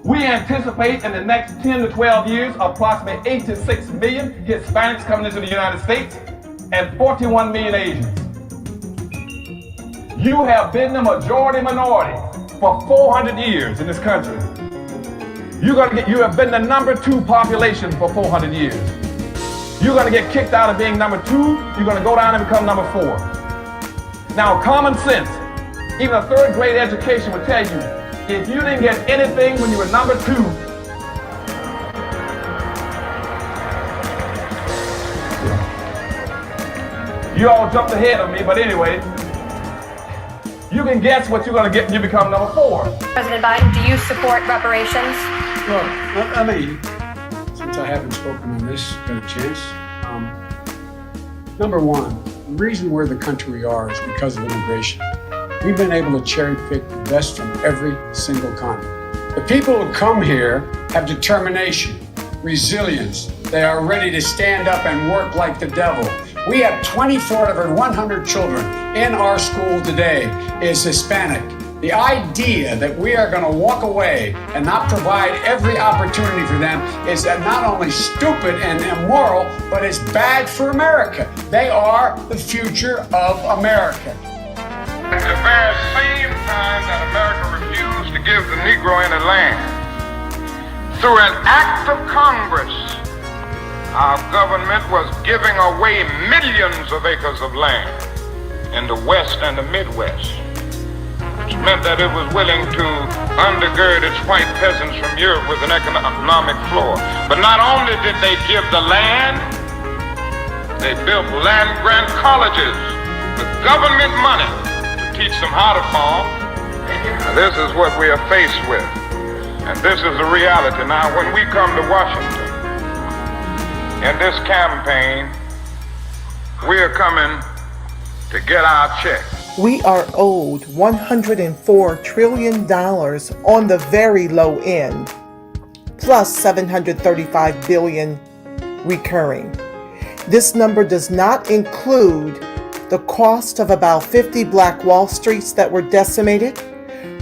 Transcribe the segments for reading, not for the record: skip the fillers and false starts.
We anticipate in the next 10 to 12 years approximately 8 to 6 million Hispanics coming into the United States and 41 million Asians. You have been the majority minority for 400 years in this country. You have been the number 2 population for 400 years. You're going to get kicked out of being number 2. You're going to go down and become number 4. Now, common sense, even a 3rd grade education would tell you, if you didn't get anything when you were number 2, you all jumped ahead of me, but anyway, you can guess what you're going to get when you become number 4. President Biden, do you support reparations? Well, I mean, since I haven't spoken on this, got a chance. Number one, the reason we're the country we are is because of immigration. We've been able to cherry pick the best from every single continent. The people who come here have determination, resilience. They are ready to stand up and work like the devil. We have 24 out of 100 children in our school today is Hispanic. The idea that we are going to walk away and not provide every opportunity for them is not only stupid and immoral, but it's bad for America. They are the future of America. At the very same time that America refused to give the Negro any land, through an act of Congress, our government was giving away millions of acres of land in the West and the Midwest, which meant that it was willing to undergird its white peasants from Europe with an economic floor. But not only did they give the land, they built land-grant colleges with government money to teach them how to farm. Now, this is what we are faced with, and this is the reality. Now, when we come to Washington, in this campaign, we are coming to get our check. We are owed $104 trillion on the very low end, plus $735 billion recurring. This number does not include the cost of about 50 Black Wall Streets that were decimated,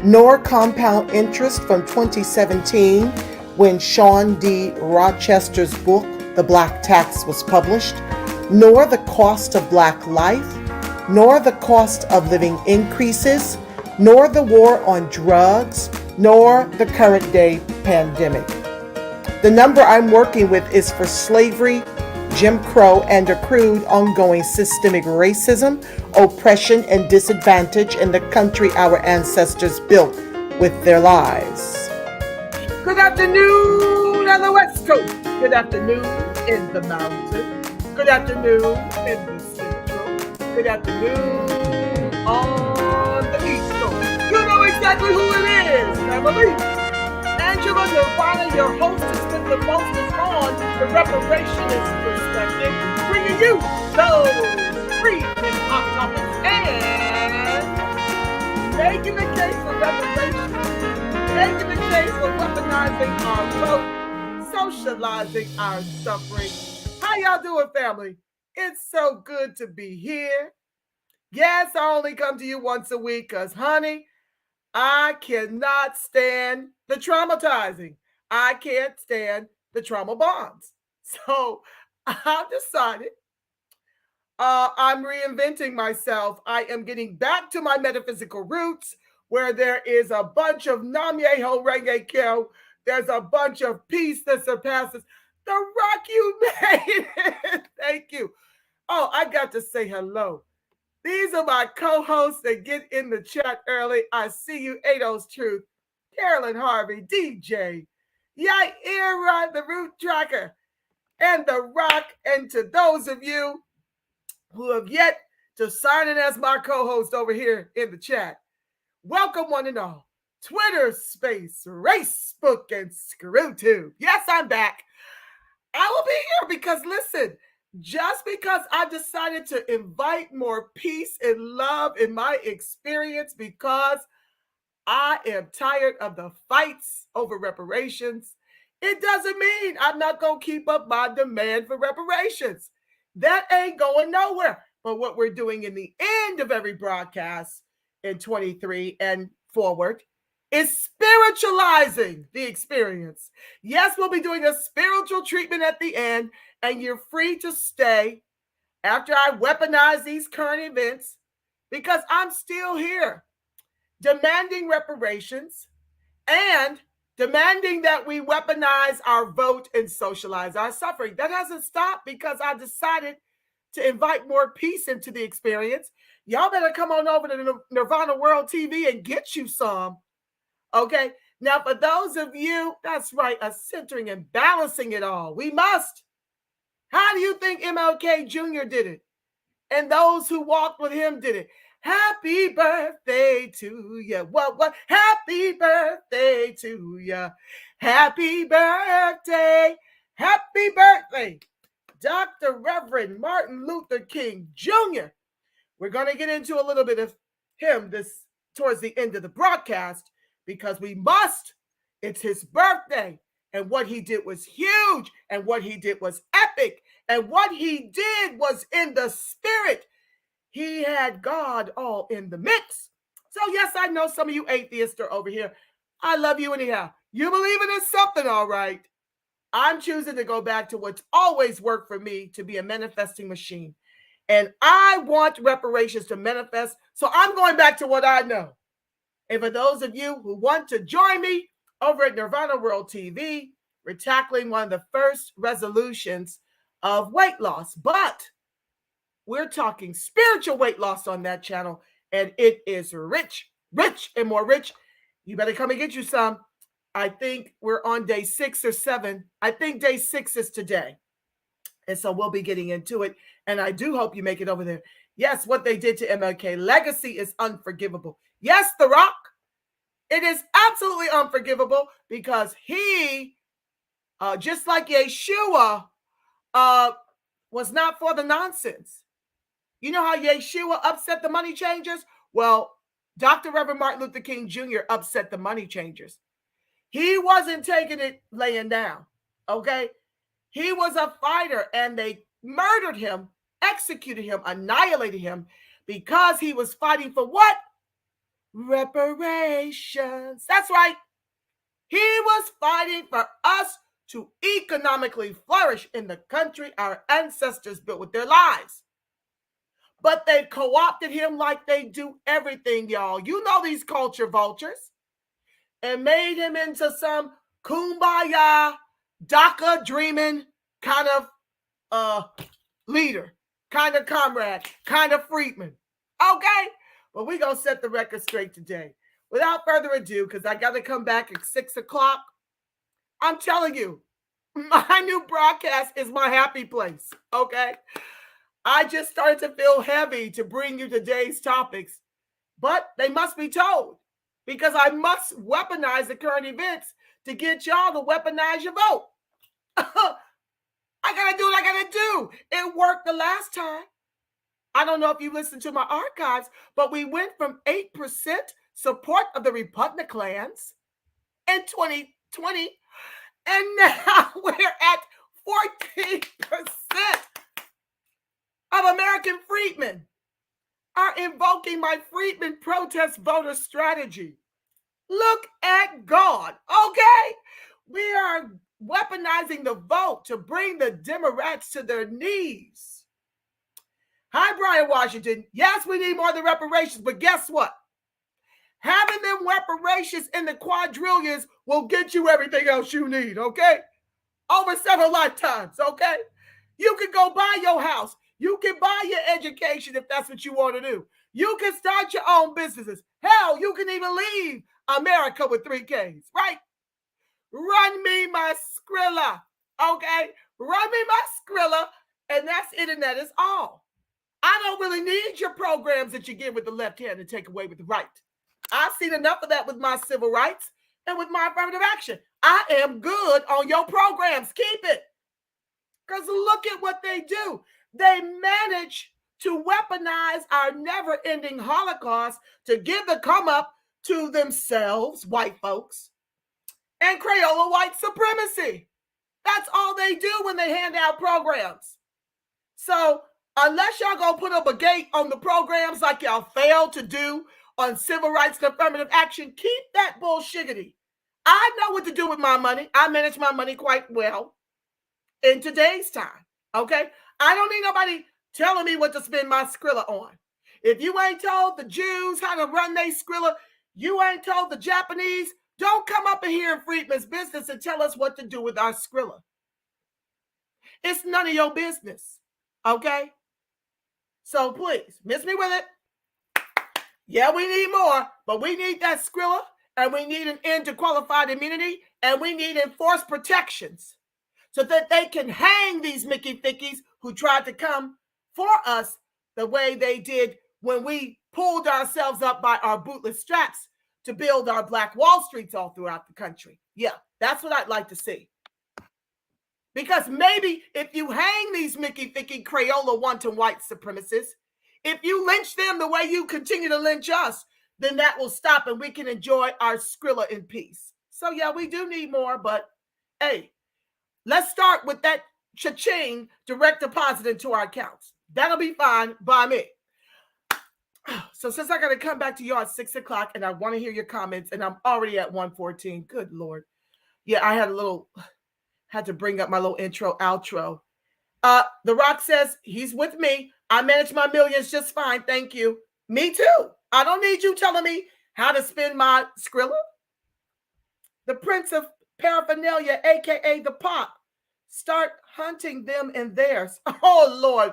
nor compound interest from 2017 when Sean D. Rochester's book, The Black Tax, was published, nor the cost of Black life, nor the cost of living increases, nor the war on drugs, nor the current day pandemic. The number I'm working with is for slavery, Jim Crow, and accrued ongoing systemic racism, oppression, and disadvantage in the country our ancestors built with their lives. Good afternoon on the West Coast. Good afternoon in the mountains. Good afternoon in the central. Good afternoon on the East Coast. You know exactly who it is, family. Angela Nirvana, your hostess with the mostest on the Reparations perspective, bringing you those free and hot topics and making the case for reparations, making the case for weaponizing our vote, socializing our suffering. How y'all doing, family? It's so good to be here. Yes, I only come to you once a week because, honey, I cannot stand the traumatizing. I can't stand the trauma bonds. So I've decided I'm reinventing myself. I am getting back to my metaphysical roots where there is a bunch of Nam Yeho Renge Kyo. There's a bunch of peace that surpasses the rock you made it. Thank you. Oh, I got to say hello. These are my co-hosts that get in the chat early. I see you, Ado's Truth, Carolyn Harvey, DJ, Yaira, the Root Tracker, and The Rock. And to those of you who have yet to sign in as my co-host over here in the chat, welcome one and all. Twitter Space, Facebook, and ScrewTube. Yes, I'm back. I will be here because, listen, just because I decided to invite more peace and love in my experience because I am tired of the fights over reparations, it doesn't mean I'm not going to keep up my demand for reparations. That ain't going nowhere. But what we're doing in the end of every broadcast in 23 and forward is spiritualizing the experience. Yes, we'll be doing a spiritual treatment at the end, and you're free to stay after I weaponize these current events, because I'm still here demanding reparations and demanding that we weaponize our vote and socialize our suffering. That hasn't stopped because I decided to invite more peace into the experience. Y'all better come on over to Nirvana World TV and get you some. Okay. Now, for those of you, that's right, centering and balancing it all. We must. How do you think MLK Jr. did it? And those who walked with him did it. Happy birthday to you. What? Happy birthday to you. Happy birthday. Happy birthday, Dr. Reverend Martin Luther King Jr. We're going to get into a little bit of him this towards the end of the broadcast, because we must. It's his birthday, and what he did was huge, and what he did was epic, and what he did was in the spirit. He had God all in the mix. So yes, I know some of you atheists are over here. I love you anyhow. You believe in something, all right. I'm choosing to go back to what's always worked for me, to be a manifesting machine. And I want reparations to manifest, so I'm going back to what I know. And for those of you who want to join me over at Nirvana World TV, we're tackling one of the first resolutions of weight loss. But we're talking spiritual weight loss on that channel, and it is rich, and more rich. You better come and get you some. I think we're on day 6 or 7. I think day 6 is today. And so we'll be getting into it. And I do hope you make it over there. Yes, what they did to MLK, legacy is unforgivable. Yes, The Rock, it is absolutely unforgivable, because he, just like Yeshua, was not for the nonsense. You know how Yeshua upset the money changers? Well, Dr. Reverend Martin Luther King Jr. upset the money changers. He wasn't taking it laying down, okay? He was a fighter, and they murdered him, executed him, annihilated him, because he was fighting for what? Reparations. That's right. He was fighting for us to economically flourish in the country our ancestors built with their lives. But they co-opted him like they do everything, y'all. You know these culture vultures. And made him into some kumbaya, DACA dreaming kind of leader, kind of comrade, kind of freedman. Okay? But we're going to set the record straight today. Without further ado, because I got to come back at 6 o'clock, I'm telling you, my new broadcast is my happy place. Okay? I just started to feel heavy to bring you today's topics, but they must be told, because I must weaponize the current events to get y'all to weaponize your vote. I got to do what I got to do. It worked the last time. I don't know if you listened to my archives, but we went from 8% support of the Republicans in 2020, and now we're at 14% of American freedmen are invoking my freedmen protest voter strategy. Look at God, okay? We are weaponizing the vote to bring the Democrats to their knees. Hi, Brian Washington. Yes, we need more of the reparations, but guess what? Having them reparations in the quadrillions will get you everything else you need, okay? Over several lifetimes, okay? You can go buy your house. You can buy your education if that's what you want to do. You can start your own businesses. Hell, you can even leave America with 3 Ks, right? Run me my Skrilla, okay? Run me my Skrilla, and that's it, and that is all. I don't really need your programs that you give with the left hand and take away with the right. I've seen enough of that with my civil rights and with my affirmative action. I am good on your programs. Keep it. Because look at what they do. They manage to weaponize our never-ending Holocaust to give the come up to themselves, white folks, and Crayola white supremacy. That's all they do when they hand out programs. So unless y'all gonna put up a gate on the programs like y'all failed to do on civil rights and affirmative action. Keep that bullshiggity. I know what to do with my money. I manage my money quite well in today's time. Okay? I don't need nobody telling me what to spend my Skrilla on. If you ain't told the Jews how to run their Skrilla, you ain't told the Japanese, don't come up in here in Friedman's business and tell us what to do with our Skrilla. It's none of your business. Okay? So please, miss me with it. Yeah, we need more, but we need that Skrilla, and we need an end to qualified immunity, and we need enforced protections so that they can hang these Mickey Fickies who tried to come for us the way they did when we pulled ourselves up by our bootless straps to build our Black Wall Streets all throughout the country. Yeah, that's what I'd like to see. Because maybe if you hang these Mickey Ficky Crayola wanton white supremacists, if you lynch them the way you continue to lynch us, then that will stop and we can enjoy our Skrilla in peace. So yeah, we do need more, but hey, let's start with that cha-ching direct deposit into our accounts. That'll be fine by me. So since I got to come back to you at 6 o'clock and I want to hear your comments and I'm already at 1:14, good Lord. Yeah, I had to bring up my little intro, outro. The Rock says he's with me. I manage my millions just fine. Thank you. Me too. I don't need you telling me how to spend my Skrilla. The Prince of Paraphernalia, aka the Pop. Start hunting them and theirs. Oh Lord.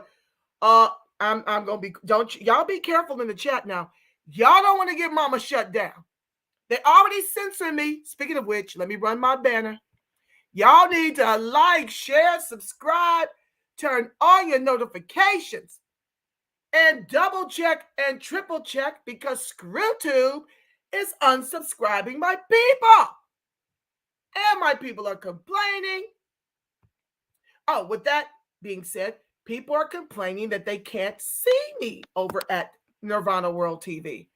I'm gonna be, y'all be careful in the chat now. Y'all don't want to get mama shut down. They already censoring me. Speaking of which, let me run my banner. Y'all need to like, share, subscribe, turn on your notifications, and double check and triple check because ScrewTube is unsubscribing my people. And my people are complaining. Oh, with that being said, people are complaining that they can't see me over at Nirvana World TV.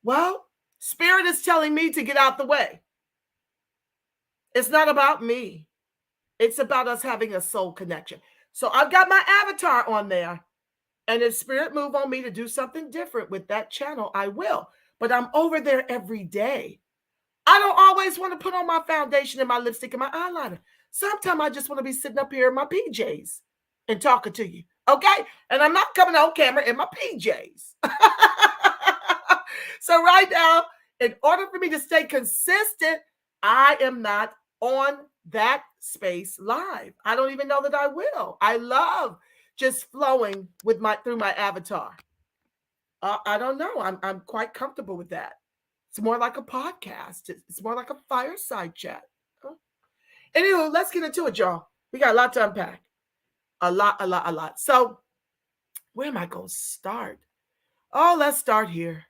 Well, Spirit is telling me to get out the way. It's not about me. It's about us having a soul connection. So I've got my avatar on there. And if Spirit move on me to do something different with that channel, I will. But I'm over there every day. I don't always want to put on my foundation and my lipstick and my eyeliner. Sometimes I just want to be sitting up here in my PJs and talking to you. Okay? And I'm not coming on camera in my PJs. So right now, in order for me to stay consistent, I am not on that space live. I don't even know that I will. I love just flowing with through my avatar. I don't know. I'm quite comfortable with that. It's more like a podcast. It's more like a fireside chat. Anywho, let's get into it, y'all. We got a lot to unpack. A lot. So where am I going to start? Oh, let's start here.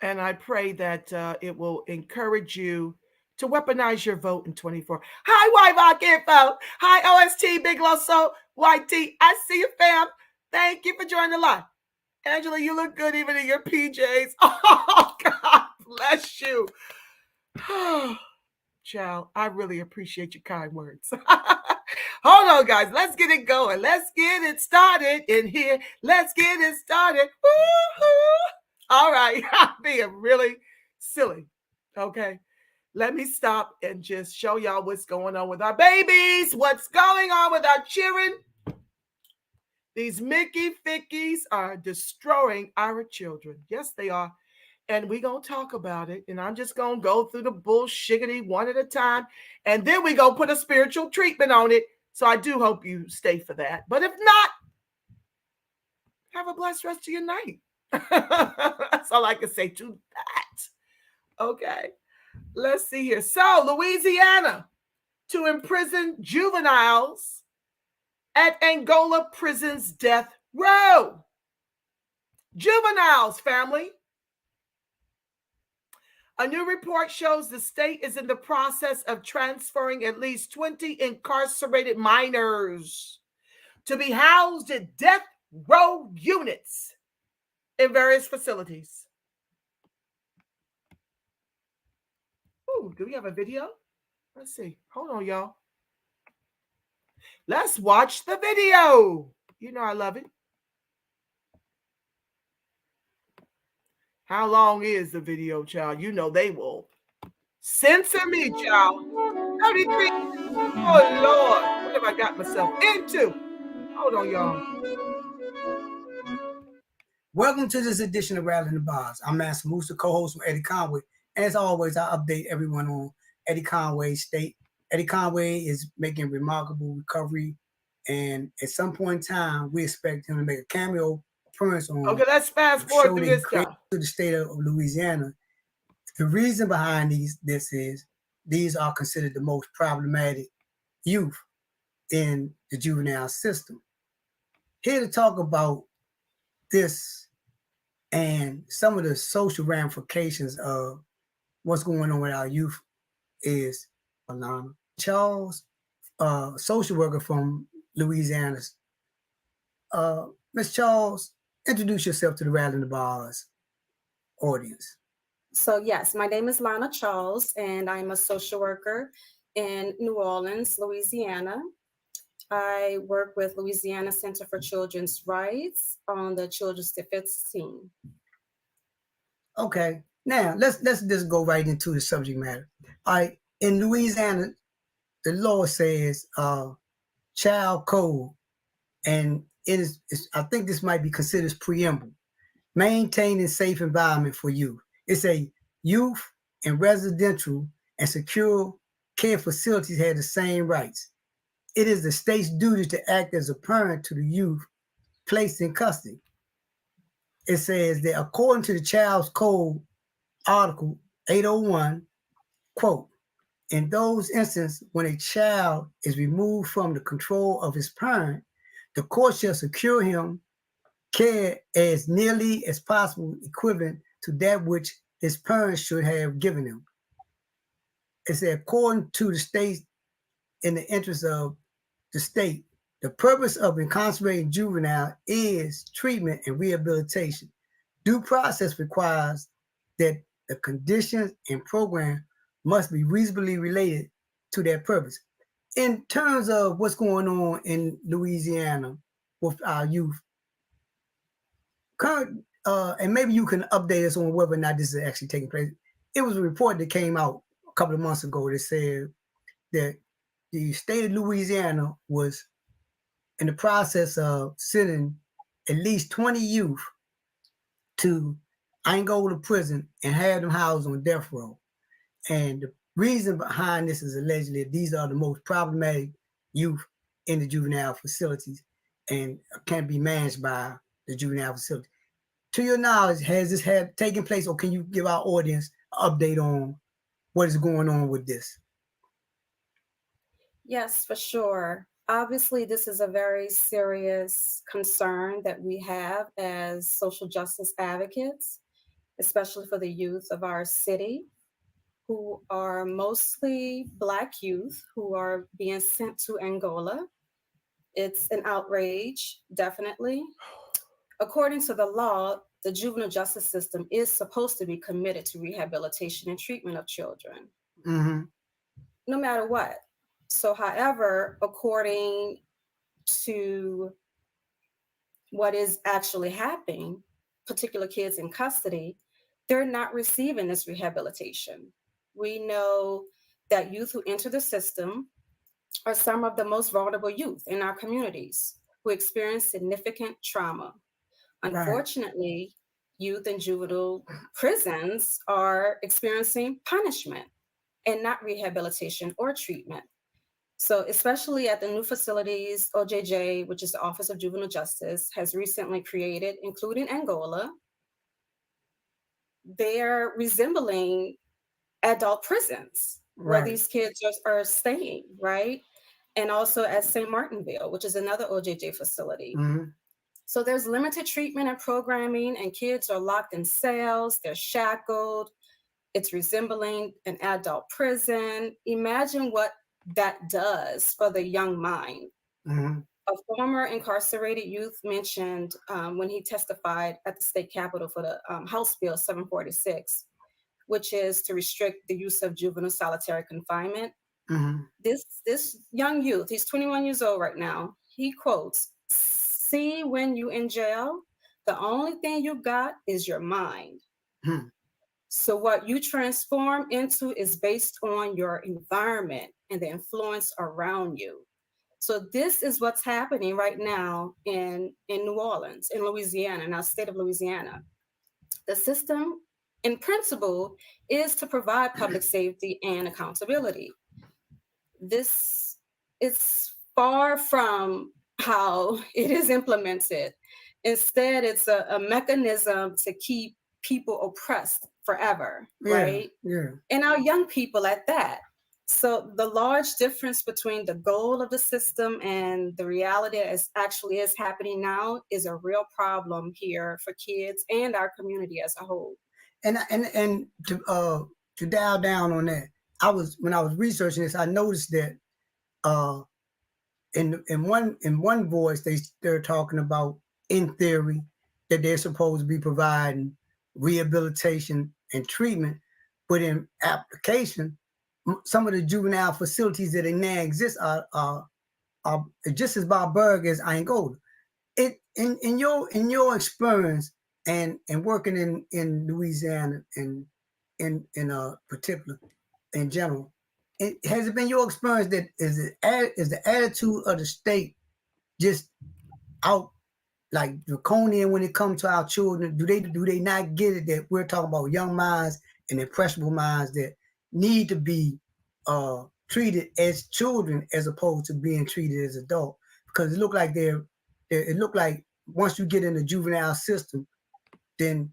And I pray that it will encourage you to weaponize your vote in 24. Hi, YVOC Info. Hi, OST, Big Loso, YT. I see you, fam. Thank you for joining the live. Angela, you look good even in your PJs. Oh, God bless you. Child, I really appreciate your kind words. Hold on, guys. Let's get it going. Let's get it started in here. Let's get it started. Woo-hoo. All right. I'm being really silly. Okay. Let me stop and just show y'all what's going on with our babies. What's going on with our children. These Mickey Fickies are destroying our children. Yes, they are. And we're going to talk about it. And I'm just going to go through the bullshiggity one at a time. And then we go put a spiritual treatment on it. So I do hope you stay for that. But if not, have a blessed rest of your night. That's all I can say to that. Okay. Let's see here. So Louisiana to imprison juveniles at Angola prison's death row. Juveniles, family. A new report shows the state is in the process of transferring at least 20 incarcerated minors to be housed at death row units in various facilities. Ooh, do we have a video? Let's see. Hold on, y'all. Let's watch the video. You know I love it. How long is the video, child? You know they will censor me, child. 33. Oh, Lord. What have I got myself into? Hold on, y'all. Welcome to this edition of Rattling the Bars. I'm Master Moose, the co-host from Eddie Conway. As always, I update everyone on Eddie Conway's state. Eddie Conway is making remarkable recovery, and at some point in time, we expect him to make a cameo appearance on Okay, let's fast forward through this stuff. To the state of Louisiana. The reason behind this is these are considered the most problematic youth in the juvenile system. Here to talk about this and some of the social ramifications of what's going on with our youth is Alana Charles, social worker from Louisiana. Ms. Charles, introduce yourself to the Rattling the Bars audience. So yes, my name is Lana Charles, and I'm a social worker in New Orleans, Louisiana. I work with Louisiana Center for Children's Rights on the Children's Defense team. Okay, now let's just go right into the subject matter. All right, in Louisiana, the law says child code, and it is I think this might be considered preamble. Maintaining safe environment for youth. It's a youth and residential and secure care facilities have the same rights. It is the state's duty to act as a parent to the youth placed in custody. It says that according to the Child's Code, Article 801, quote, in those instances when a child is removed from the control of his parent, the court shall secure him care as nearly as possible equivalent to that which his parents should have given him. It says, according to the state, in the interest of the state, the purpose of incarcerating juvenile is treatment and rehabilitation. Due process requires that the conditions and program must be reasonably related to that purpose. In terms of what's going on in Louisiana with our youth, current, and maybe you can update us on whether or not this is actually taking place. It was a report that came out a couple of months ago that said that the state of Louisiana was in the process of sending at least 20 youth to Angola prison and have them housed on death row. And the reason behind this is allegedly these are the most problematic youth in the juvenile facilities and can be managed by the juvenile facility. To your knowledge, has this taken place, or can you give our audience an update on what is going on with this? Yes, for sure. Obviously, this is a very serious concern that we have as social justice advocates, especially for the youth of our city, who are mostly Black youth who are being sent to Angola. It's an outrage, definitely. According to the law, the juvenile justice system is supposed to be committed to rehabilitation and treatment of children, no matter what. So, however, according to what is actually happening, particular kids in custody, they're not receiving this rehabilitation. We know that youth who enter the system are some of the most vulnerable youth in our communities who experience significant trauma. Unfortunately, youth in juvenile prisons are experiencing punishment and not rehabilitation or treatment. So especially at the new facilities, OJJ, which is the Office of Juvenile Justice, has recently created, including Angola, they're resembling adult prisons where these kids are staying, right? And also at St. Martinville, which is another OJJ facility. So there's limited treatment and programming, and kids are locked in cells, they're shackled. It's resembling an adult prison. Imagine what that does for the young mind. A former incarcerated youth mentioned when he testified at the state capitol for the House Bill 746, which is to restrict the use of juvenile solitary confinement. This young youth, he's 21 years old right now, he quotes, "See, when you in jail, the only thing you got is your mind. So what you transform into is based on your environment and the influence around you. So this is what's happening right now in New Orleans, in Louisiana, in our state of Louisiana. The system, in principle, is to provide public safety and accountability. This is far from how it is implemented. Instead, it's a mechanism to keep people oppressed forever, right? Yeah. And our young people at that. So the large difference between the goal of the system and the reality as actually is happening now is a real problem here for kids and our community as a whole. And to dial down on that, when I was researching this, I noticed that in one voice they're talking about, in theory, that they're supposed to be providing rehabilitation and treatment, but in application, some of the juvenile facilities that now exist are just as barbaric as Angola. In your experience and working in Louisiana and in particular in general, has it been your experience that is the attitude of the state just out like draconian when it comes to our children? Do they not get it that we're talking about young minds and impressionable minds that need to be treated as children as opposed to being treated as adults? Because it look like it look like once you get in the juvenile system, then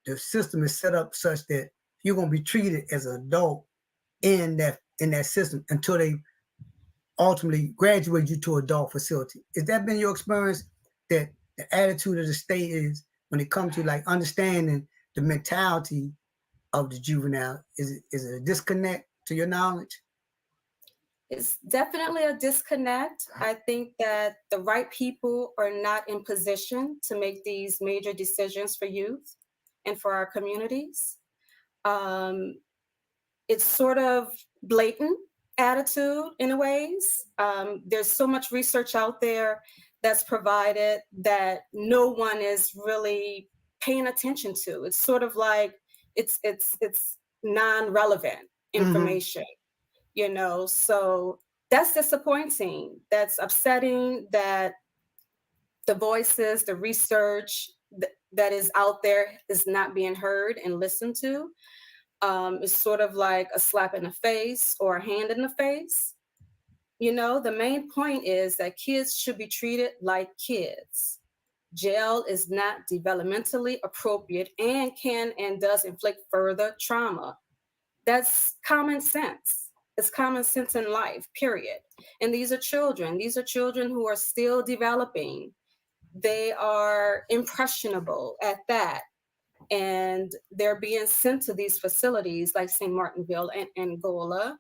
the system is set up such that you're going to be treated as an adult in that system until they ultimately graduate you to adult facility. Has that been your experience, that the attitude of the state is when it comes to like understanding the mentality of the juvenile? Is it a disconnect to your knowledge? It's definitely a disconnect. I think that the right people are not in position to make these major decisions for youth and for our communities. It's sort of blatant attitude in ways. There's so much research out there that's provided that no one is really paying attention to. It's sort of like it's non-relevant information, you know. So that's disappointing. That's upsetting that the voices, the research that is out there is not being heard and listened to. It's sort of like a slap in the face or a hand in the face. You know, the main point is that kids should be treated like kids. Jail is not developmentally appropriate and can and does inflict further trauma. That's common sense. It's common sense in life, period. And these are children. These are children who are still developing. They are impressionable at that. And they're being sent to these facilities like St. Martinville and Angola.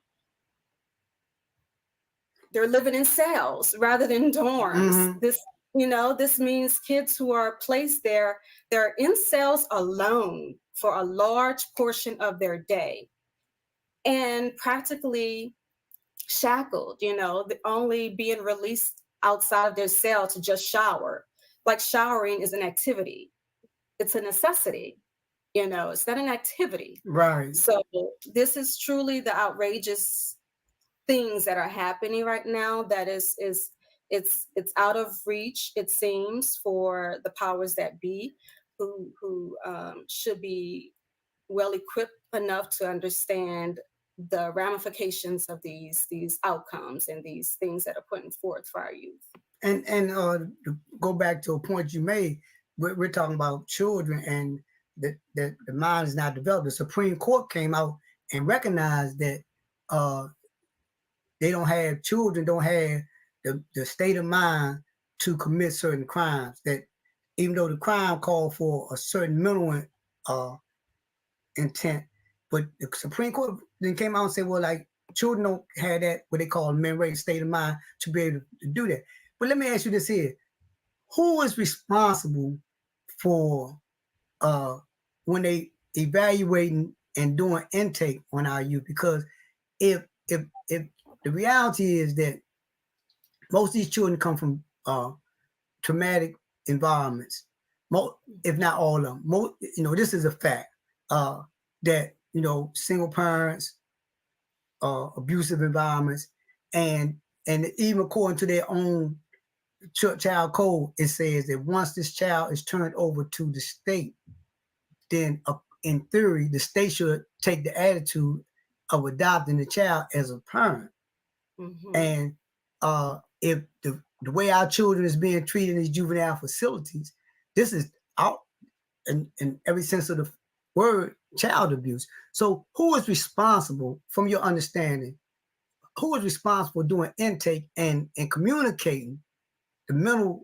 They're living in cells rather than dorms. This means kids who are placed there, they're in cells alone for a large portion of their day and practically shackled, only being released outside of their cell to just shower. Like showering is an activity. It's a necessity, it's not an activity. Right. So this is truly the outrageous things that are happening right now. That it's out of reach, it seems, for the powers that be, who should be well equipped enough to understand the ramifications of these outcomes and these things that are putting forth for our youth. And to go back to a point you made, we're talking about children and that the mind is not developed. The Supreme Court came out and recognized that children don't have the state of mind to commit certain crimes. That even though the crime called for a certain mental intent, but the Supreme Court then came out and said, well, like children don't have that, what they call mental state of mind to be able to do that. But let me ask you this here. Who is responsible for when they evaluating and doing intake on our youth? Because if the reality is that most of these children come from traumatic environments, if not all of them, this is a fact, that, single parents, abusive environments, and even according to their own child code, it says that once this child is turned over to the state, then in theory, the state should take the attitude of adopting the child as a parent. Mm-hmm. And if the way our children is being treated in these juvenile facilities, this is out in every sense of the word, child abuse. So who is responsible, from your understanding, who is responsible for doing intake and communicating the mental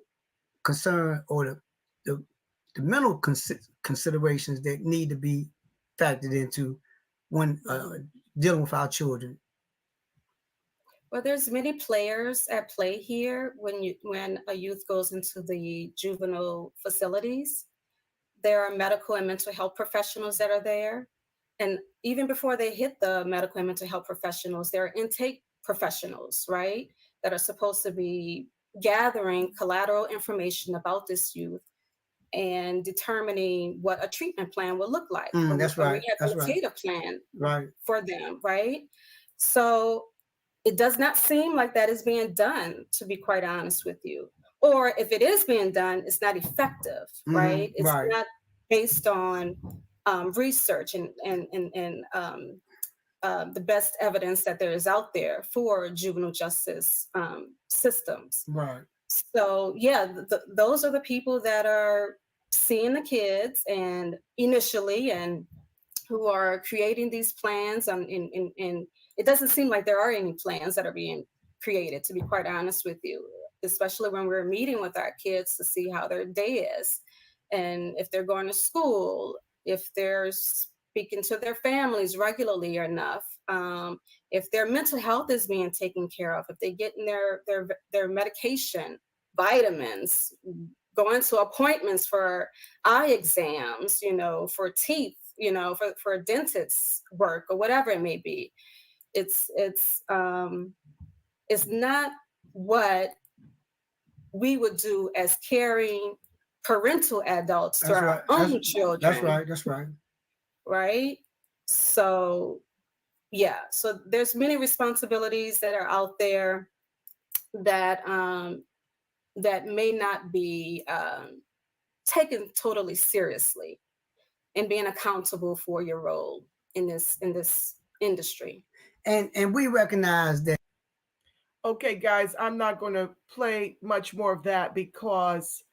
concern or the mental considerations that need to be factored into when dealing with our children? Well, there's many players at play here when a youth goes into the juvenile facilities. There are medical and mental health professionals that are there. And even before they hit the medical and mental health professionals, there are intake professionals, right, that are supposed to be gathering collateral information about this youth and determining what a treatment plan will look like, That's right. a rehabilitative plan Right. for them, right? So it does not seem like that is being done, to be quite honest with you. Or if it is being done, it's not effective, right? It's right. not based on research and the best evidence that there is out there for juvenile justice systems. Right. So yeah, those are the people that are seeing the kids and initially and who are creating these plans. And it doesn't seem like there are any plans that are being created, to be quite honest with you, especially when we're meeting with our kids to see how their day is and if they're going to school, if they're speaking to their families regularly enough, if their mental health is being taken care of, if they get in their medication, vitamins, going to appointments for eye exams, for teeth, for dentist work or whatever it may be. It's not what we would do as caring parental adults to our own children. That's right. Right? So yeah, so there's many responsibilities that are out there that that may not be taken totally seriously and being accountable for your role in this industry. And we recognize that. Okay, guys, I'm not going to play much more of that because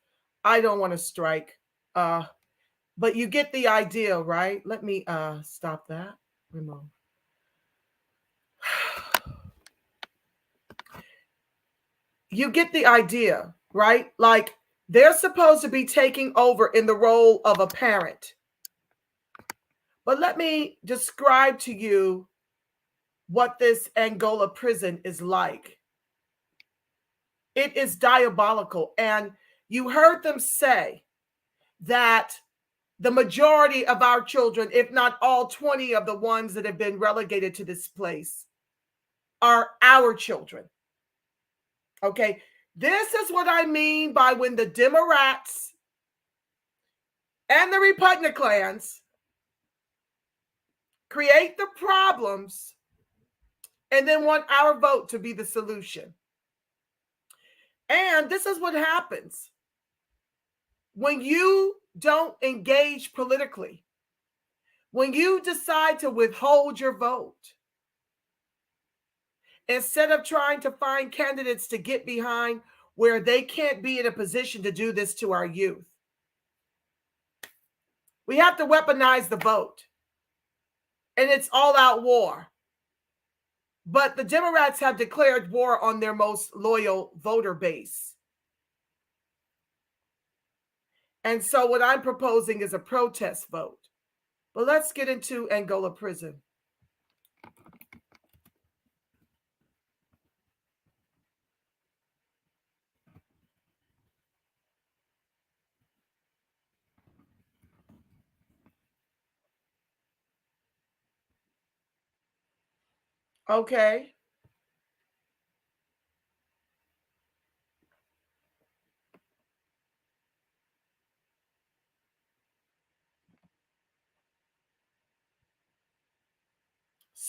I don't want to strike. But you get the idea, right? Let me stop that. Remove. You get the idea, right? Like they're supposed to be taking over in the role of a parent. But let me describe to you what this Angola prison is like. It is diabolical. And you heard them say that the majority of our children, if not all 20 of the ones that have been relegated to this place, are our children. Okay, this is what I mean by when the Democrats and the Republicans create the problems and then want our vote to be the solution. And this is what happens when you don't engage politically, when you decide to withhold your vote, instead of trying to find candidates to get behind where they can't be in a position to do this to our youth. We have to weaponize the vote. And it's all-out war. But the Democrats have declared war on their most loyal voter base. And so what I'm proposing is a protest vote. But let's get into Angola prison. Okay.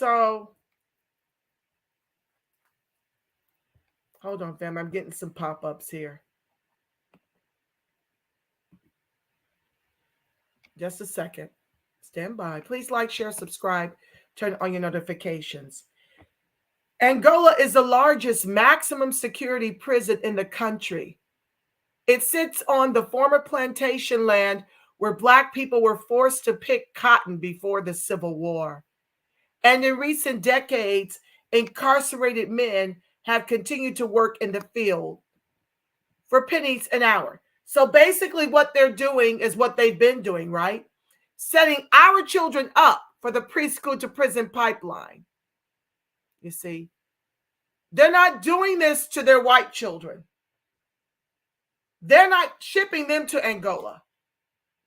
So, hold on, fam. I'm getting some pop-ups here. Just a second. Stand by. Please like, share, subscribe, turn on your notifications. Angola is the largest maximum security prison in the country. It sits on the former plantation land where Black people were forced to pick cotton before the Civil War. And in recent decades, incarcerated men have continued to work in the field for pennies an hour. So basically what they're doing is what they've been doing, right? Setting our children up for the preschool to prison pipeline. You see, they're not doing this to their white children. They're not shipping them to Angola,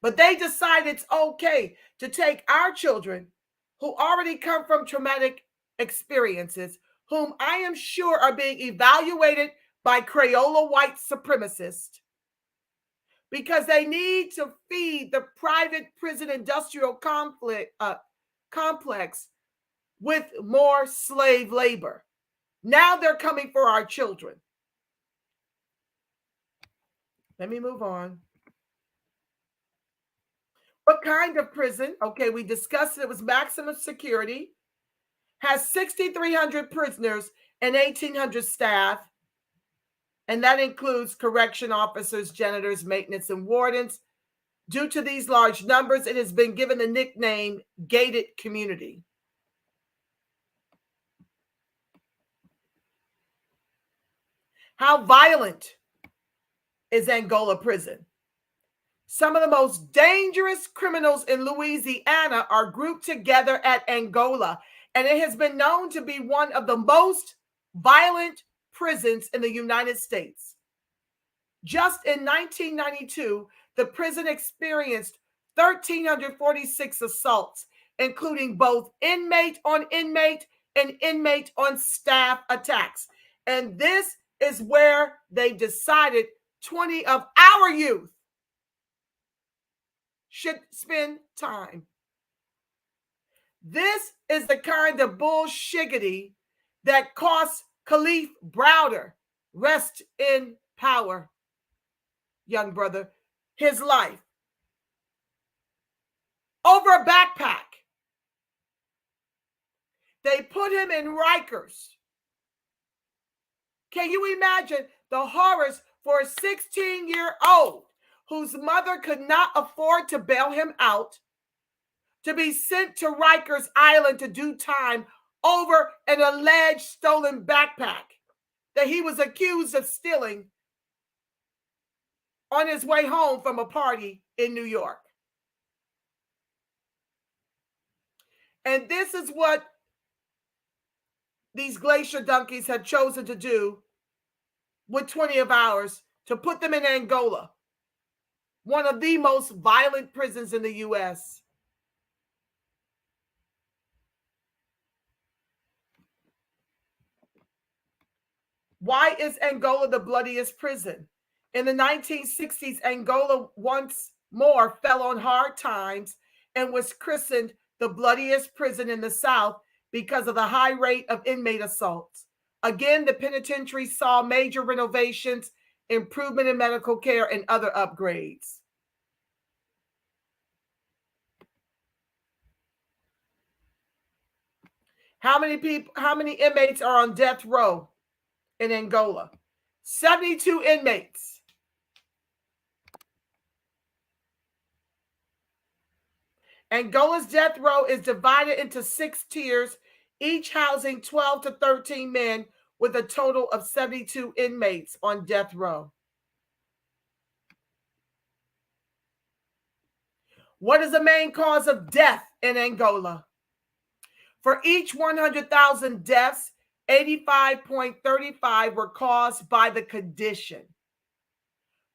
but they decide it's okay to take our children who already come from traumatic experiences, whom I am sure are being evaluated by Crayola white supremacists, because they need to feed the private prison industrial complex with more slave labor. Now they're coming for our children. Let me move on. What kind of prison? Okay, we discussed it was maximum security, has 6,300 prisoners and 1,800 staff, and that includes correction officers, janitors, maintenance, and wardens. Due to these large numbers, it has been given the nickname gated community. How violent is Angola prison? Some of the most dangerous criminals in Louisiana are grouped together at Angola, and it has been known to be one of the most violent prisons in the United States. Just in 1992, the prison experienced 1,346 assaults, including both inmate on inmate and inmate on staff attacks. And this is where they decided 20 of our youth should spend time. This is the kind of bullshiggity that cost Khalif Browder, rest in power, young brother, his life over a backpack. They put him in Rikers. Can you imagine the horrors for a 16-year-old whose mother could not afford to bail him out, to be sent to Rikers Island to do time over an alleged stolen backpack that he was accused of stealing on his way home from a party in New York? And this is what these glacier donkeys have chosen to do with 20 of ours, to put them in Angola, one of the most violent prisons in the U.S. Why is Angola the bloodiest prison? In the 1960s, Angola once more fell on hard times and was christened the bloodiest prison in the South because of the high rate of inmate assaults. Again, the penitentiary saw major renovations, improvement in medical care, and other upgrades. How many inmates are on death row in Angola? 72 inmates. Angola's death row is divided into 6 tiers, each housing 12 to 13 men, with a total of 72 inmates on death row. What is the main cause of death in Angola? For each 100,000 deaths, 85.35 were caused by the condition.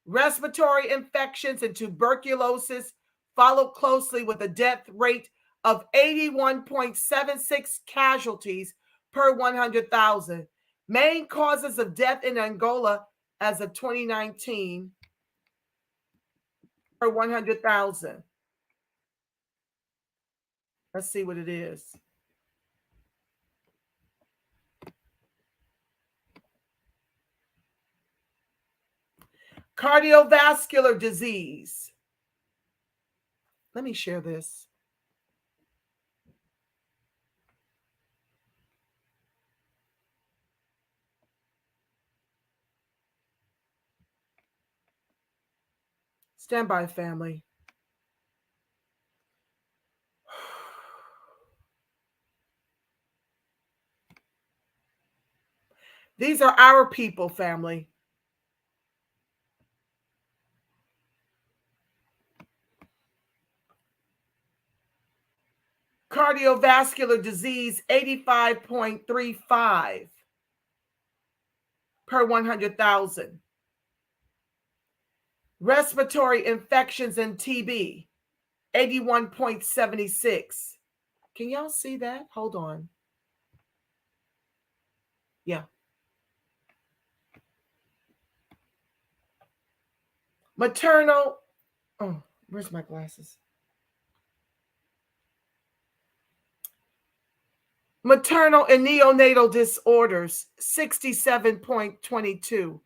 Respiratory infections and tuberculosis follow closely with a death rate of 81.76 casualties per 100,000. Main causes of death in Angola as of 2019 per 100,000. Let's see what it is. Cardiovascular disease. Let me share this. Stand by, family. These are our people, family. Cardiovascular disease, 85.35 per 100,000. Respiratory infections and TB, 81.76. Can y'all see that? Hold on. Yeah. Maternal, oh, where's my glasses? Maternal and neonatal disorders, 67.22.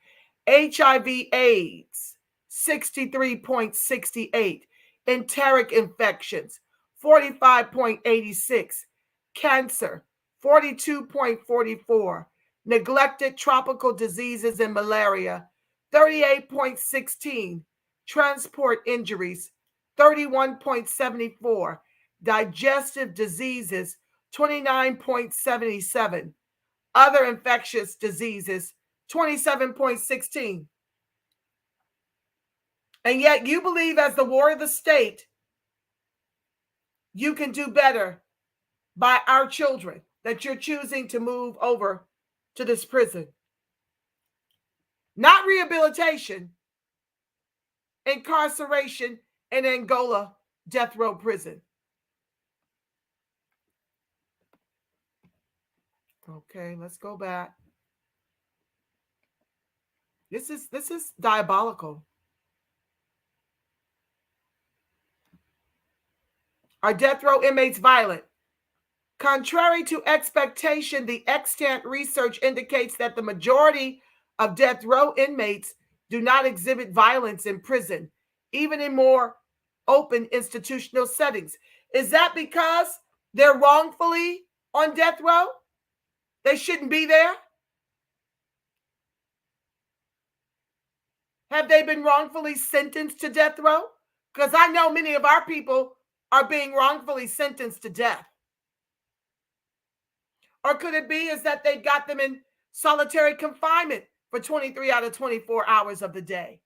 HIV/AIDS, 63.68. Enteric infections, 45.86. Cancer, 42.44. Neglected tropical diseases and malaria, 38.16. Transport injuries, 31.74. Digestive diseases, 29.77. Other infectious diseases, 27.16. And yet you believe, as the ward of the state, you can do better by our children, that you're choosing to move over to this prison. Not rehabilitation, incarceration in Angola death row prison. Okay, let's go back. This is diabolical. Are death row inmates violent? Contrary to expectation, the extant research indicates that the majority of death row inmates do not exhibit violence in prison, even in more open institutional settings. Is that because they're wrongfully on death row? They shouldn't be there? Have they been wrongfully sentenced to death row? Because I know many of our people are being wrongfully sentenced to death. Or could it be is that they got them in solitary confinement for 23 out of 24 hours of the day?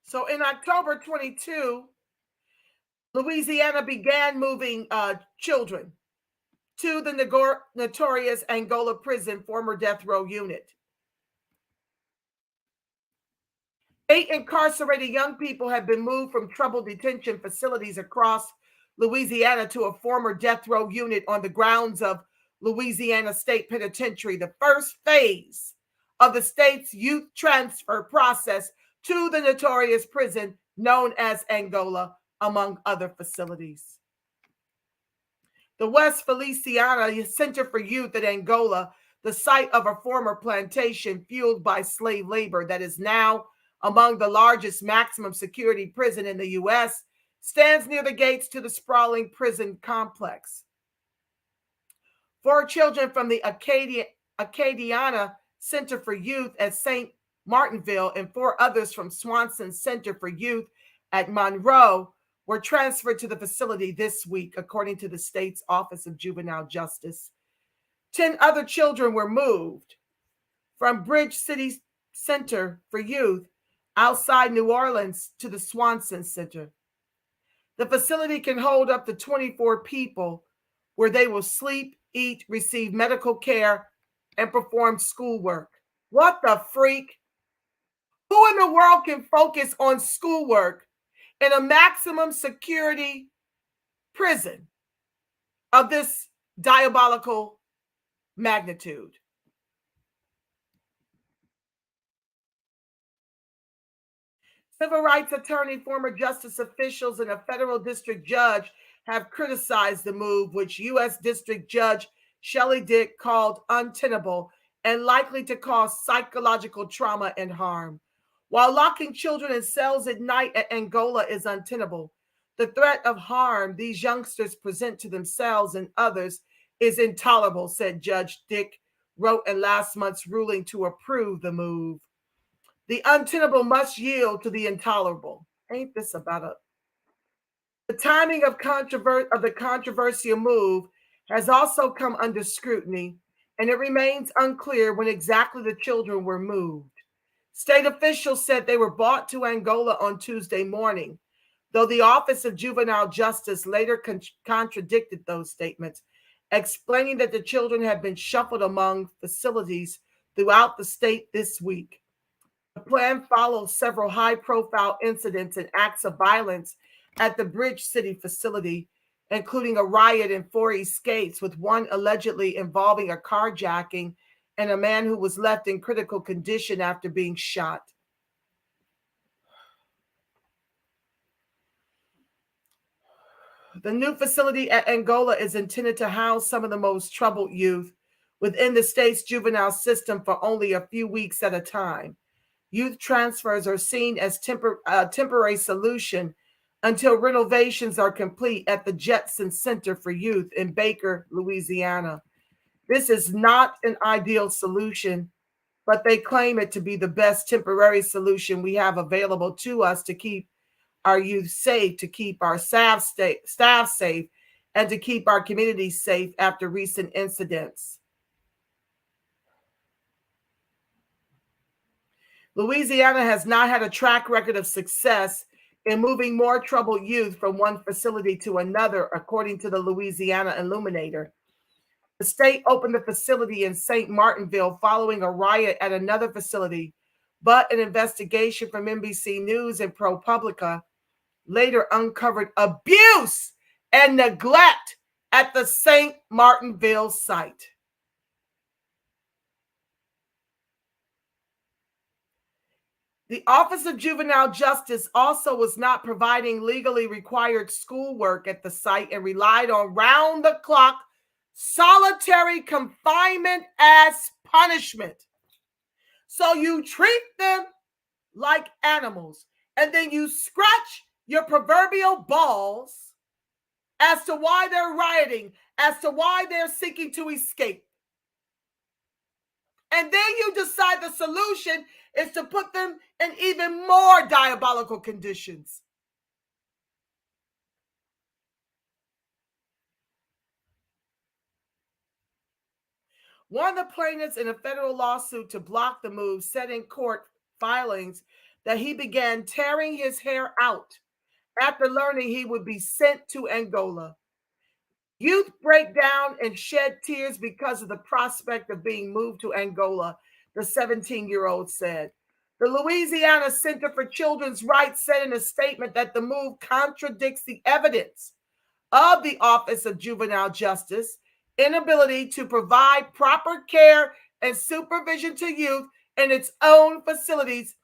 So in October 22, Louisiana began moving children to the notorious Angola prison former death row unit. 8 incarcerated young people have been moved from troubled detention facilities across Louisiana to a former death row unit on the grounds of Louisiana State Penitentiary, the first phase of the state's youth transfer process to the notorious prison known as Angola, among other facilities. The West Feliciana Center for Youth at Angola, the site of a former plantation fueled by slave labor that is now among the largest maximum security prison in the U.S., stands near the gates to the sprawling prison complex. 4 children from the Acadiana Center for Youth at St. Martinville and 4 others from Swanson Center for Youth at Monroe were transferred to the facility this week, according to the state's Office of Juvenile Justice. 10 other children were moved from Bridge City Center for Youth outside New Orleans to the Swanson Center. The facility can hold up to 24 people, where they will sleep, eat, receive medical care, and perform schoolwork. What the freak? Who in the world can focus on schoolwork in a maximum security prison of this diabolical magnitude? Civil rights attorney, former justice officials, and a federal district judge have criticized the move, which U.S. District Judge Shelley Dick called untenable and likely to cause psychological trauma and harm. While locking children in cells at night at Angola is untenable, the threat of harm these youngsters present to themselves and others is intolerable, said Judge Dick wrote in last month's ruling to approve the move. The untenable must yield to the intolerable. Ain't this about it? The timing of the controversial move has also come under scrutiny, and it remains unclear when exactly the children were moved. State officials said they were brought to Angola on Tuesday morning, though the Office of Juvenile Justice later contradicted those statements, explaining that the children had been shuffled among facilities throughout the state this week. The plan follows several high-profile incidents and acts of violence at the Bridge City facility, including a riot and 4 escapes, with one allegedly involving a carjacking and a man who was left in critical condition after being shot. The new facility at Angola is intended to house some of the most troubled youth within the state's juvenile system for only a few weeks at a time. Youth transfers are seen as a temporary solution until renovations are complete at the Jetson Center for Youth in Baker, Louisiana. This is not an ideal solution, but they claim it to be the best temporary solution we have available to us to keep our youth safe, to keep our staff safe, and to keep our communities safe after recent incidents. Louisiana has not had a track record of success in moving more troubled youth from one facility to another, according to the Louisiana Illuminator. The state opened the facility in St. Martinville following a riot at another facility, but an investigation from NBC News and ProPublica later uncovered abuse and neglect at the St. Martinville site. The Office of Juvenile Justice also was not providing legally required schoolwork at the site and relied on round-the-clock solitary confinement as punishment. So you treat them like animals, and then you scratch your proverbial balls as to why they're rioting, as to why they're seeking to escape. And then you decide the solution is to put them in even more diabolical conditions. One of the plaintiffs in a federal lawsuit to block the move said in court filings that he began tearing his hair out after learning he would be sent to Angola. Youth break down and shed tears because of the prospect of being moved to Angola, the 17-year-old said. The Louisiana Center for Children's Rights said in a statement that the move contradicts the evidence of the Office of Juvenile Justice inability to provide proper care and supervision to youth in its own facilities,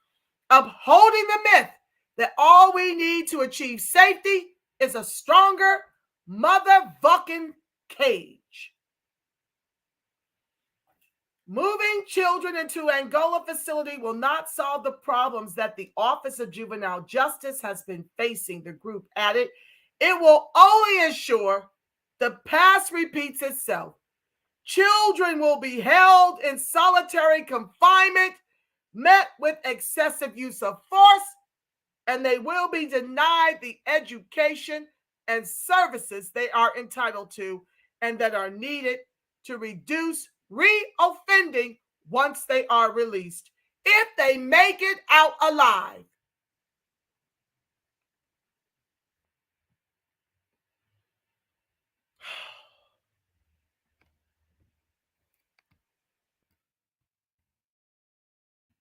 upholding the myth that all we need to achieve safety is a stronger motherfucking cage. Moving children into Angola facility will not solve the problems that the Office of Juvenile Justice has been facing, the group added. It will only ensure the past repeats itself. Children will be held in solitary confinement, met with excessive use of force, and they will be denied the education and services they are entitled to and that are needed to reduce reoffending once they are released, if they make it out alive.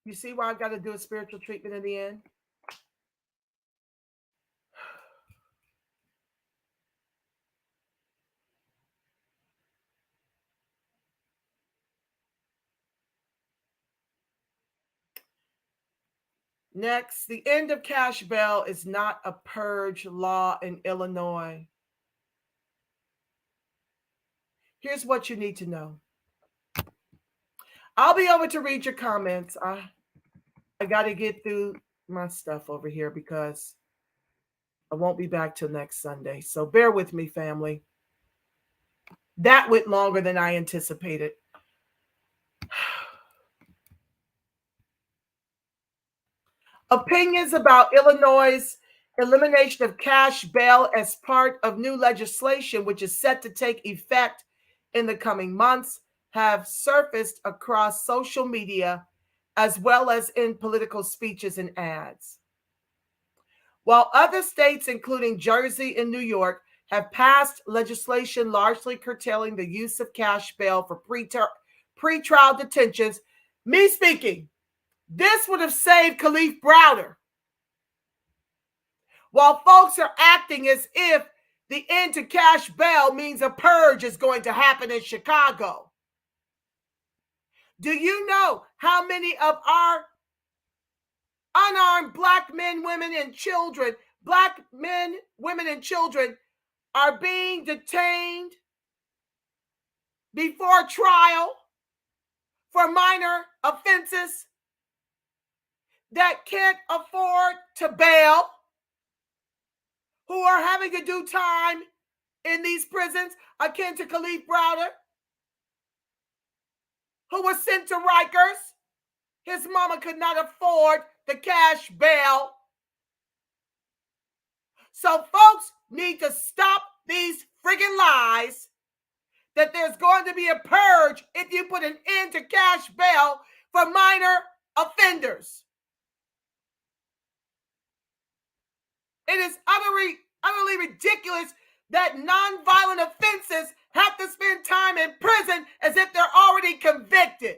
You see why I got to do a spiritual treatment in the end? Next, the end of cash bail is not a purge law in Illinois. Here's what you need to know. I'll be over to read your comments. I got to get through my stuff over here because I won't be back till next Sunday. So bear with me, family. That went longer than I anticipated. Opinions about Illinois' elimination of cash bail as part of new legislation, which is set to take effect in the coming months, have surfaced across social media as well as in political speeches and ads. While other states, including Jersey and New York, have passed legislation largely curtailing the use of cash bail for pre-trial detentions, me speaking, this would have saved Kalief Browder. While folks are acting as if the end to cash bail means a purge is going to happen in Chicago. Do you know how many of our unarmed black men, women, and children, are being detained before trial for minor offenses that can't afford to bail, who are having to do time in these prisons, akin to Kalief Browder, who was sent to Rikers? His mama could not afford the cash bail. So folks need to stop these friggin' lies that there's going to be a purge if you put an end to cash bail for minor offenders. It is utterly ridiculous that nonviolent offenses have to spend time in prison as if they're already convicted.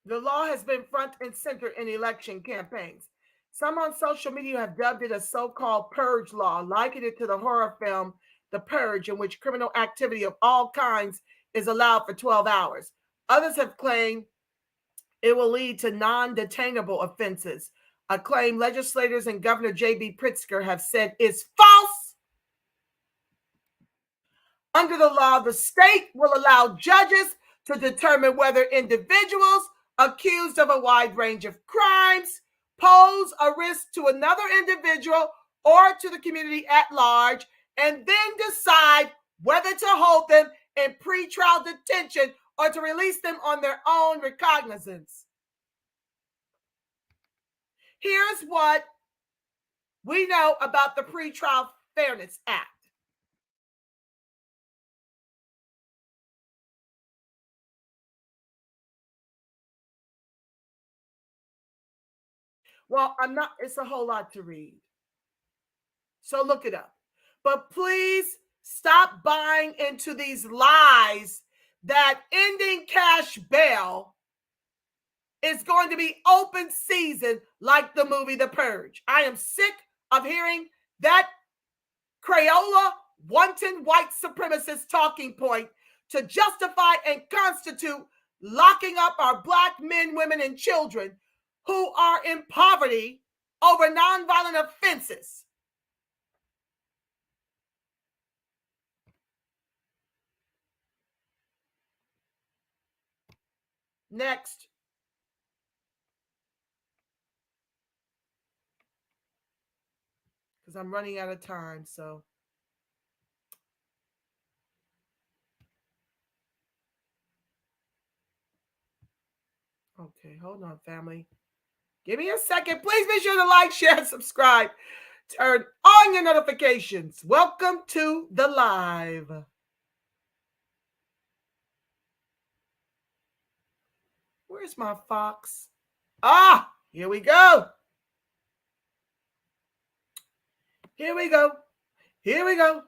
The law has been front and center in election campaigns. Some on social media have dubbed it a so-called purge law, likening it to the horror film The Purge, in which criminal activity of all kinds is allowed for 12 hours. Others have claimed it will lead to non-detainable offenses, a claim legislators and Governor J.B. Pritzker have said is false. Under the law, the state will allow judges to determine whether individuals accused of a wide range of crimes pose a risk to another individual or to the community at large, and then decide whether to hold them in pretrial detention or to release them on their own recognizance. Here's what we know about the Pretrial Fairness Act. Well, it's a whole lot to read. So look it up. But please stop buying into these lies that ending cash bail is going to be open season like the movie The Purge. I am sick of hearing that Crayola wanton white supremacist talking point to justify and constitute locking up our black men, women, and children who are in poverty over nonviolent offenses. Next. Because I'm running out of time, so. Okay, hold on, family. Give me a second. Please be sure to like, share, and subscribe. Turn on your notifications. Welcome to the live. Where's my fox? Ah, here we go. Here we go. Here we go.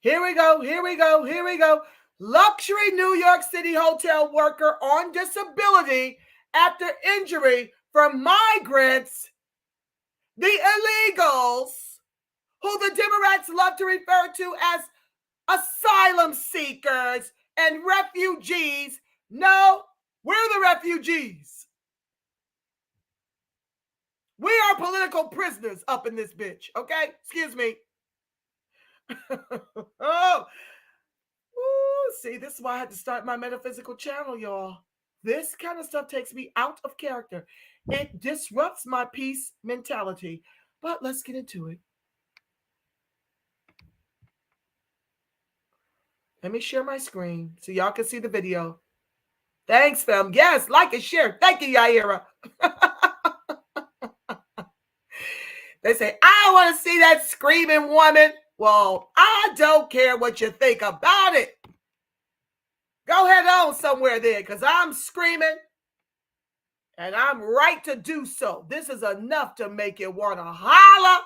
Here we go. Here we go. Here we go. Luxury New York City hotel worker on disability after injury from migrants, the illegals who the Democrats love to refer to as asylum seekers and refugees. No, we're the refugees. We are political prisoners up in this bitch, okay? Excuse me. Oh, ooh, see, this is why I had to start my metaphysical channel, y'all. This kind of stuff takes me out of character. It disrupts my peace mentality. But let's get into it. Let me share my screen so y'all can see the video. Thanks, fam. Yes, like and share. Thank you, Yaira. They say, I want to see that screaming woman. Well, I don't care what you think about it. Go head on somewhere then, because I'm screaming. And I'm right to do so. This is enough to make you want to holler.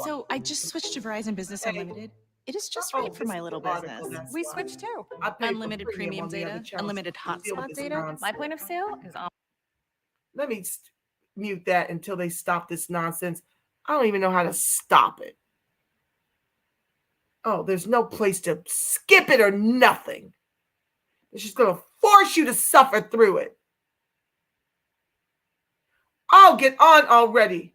So I just switched to Verizon Business Unlimited. It is just right for my little business. We switched too. Unlimited premium data, unlimited hotspot data. My point of sale is on. Let me mute that until they stop this nonsense. I don't even know how to stop it. Oh, there's no place to skip it or nothing. It's just going to force you to suffer through it. Oh, get on already.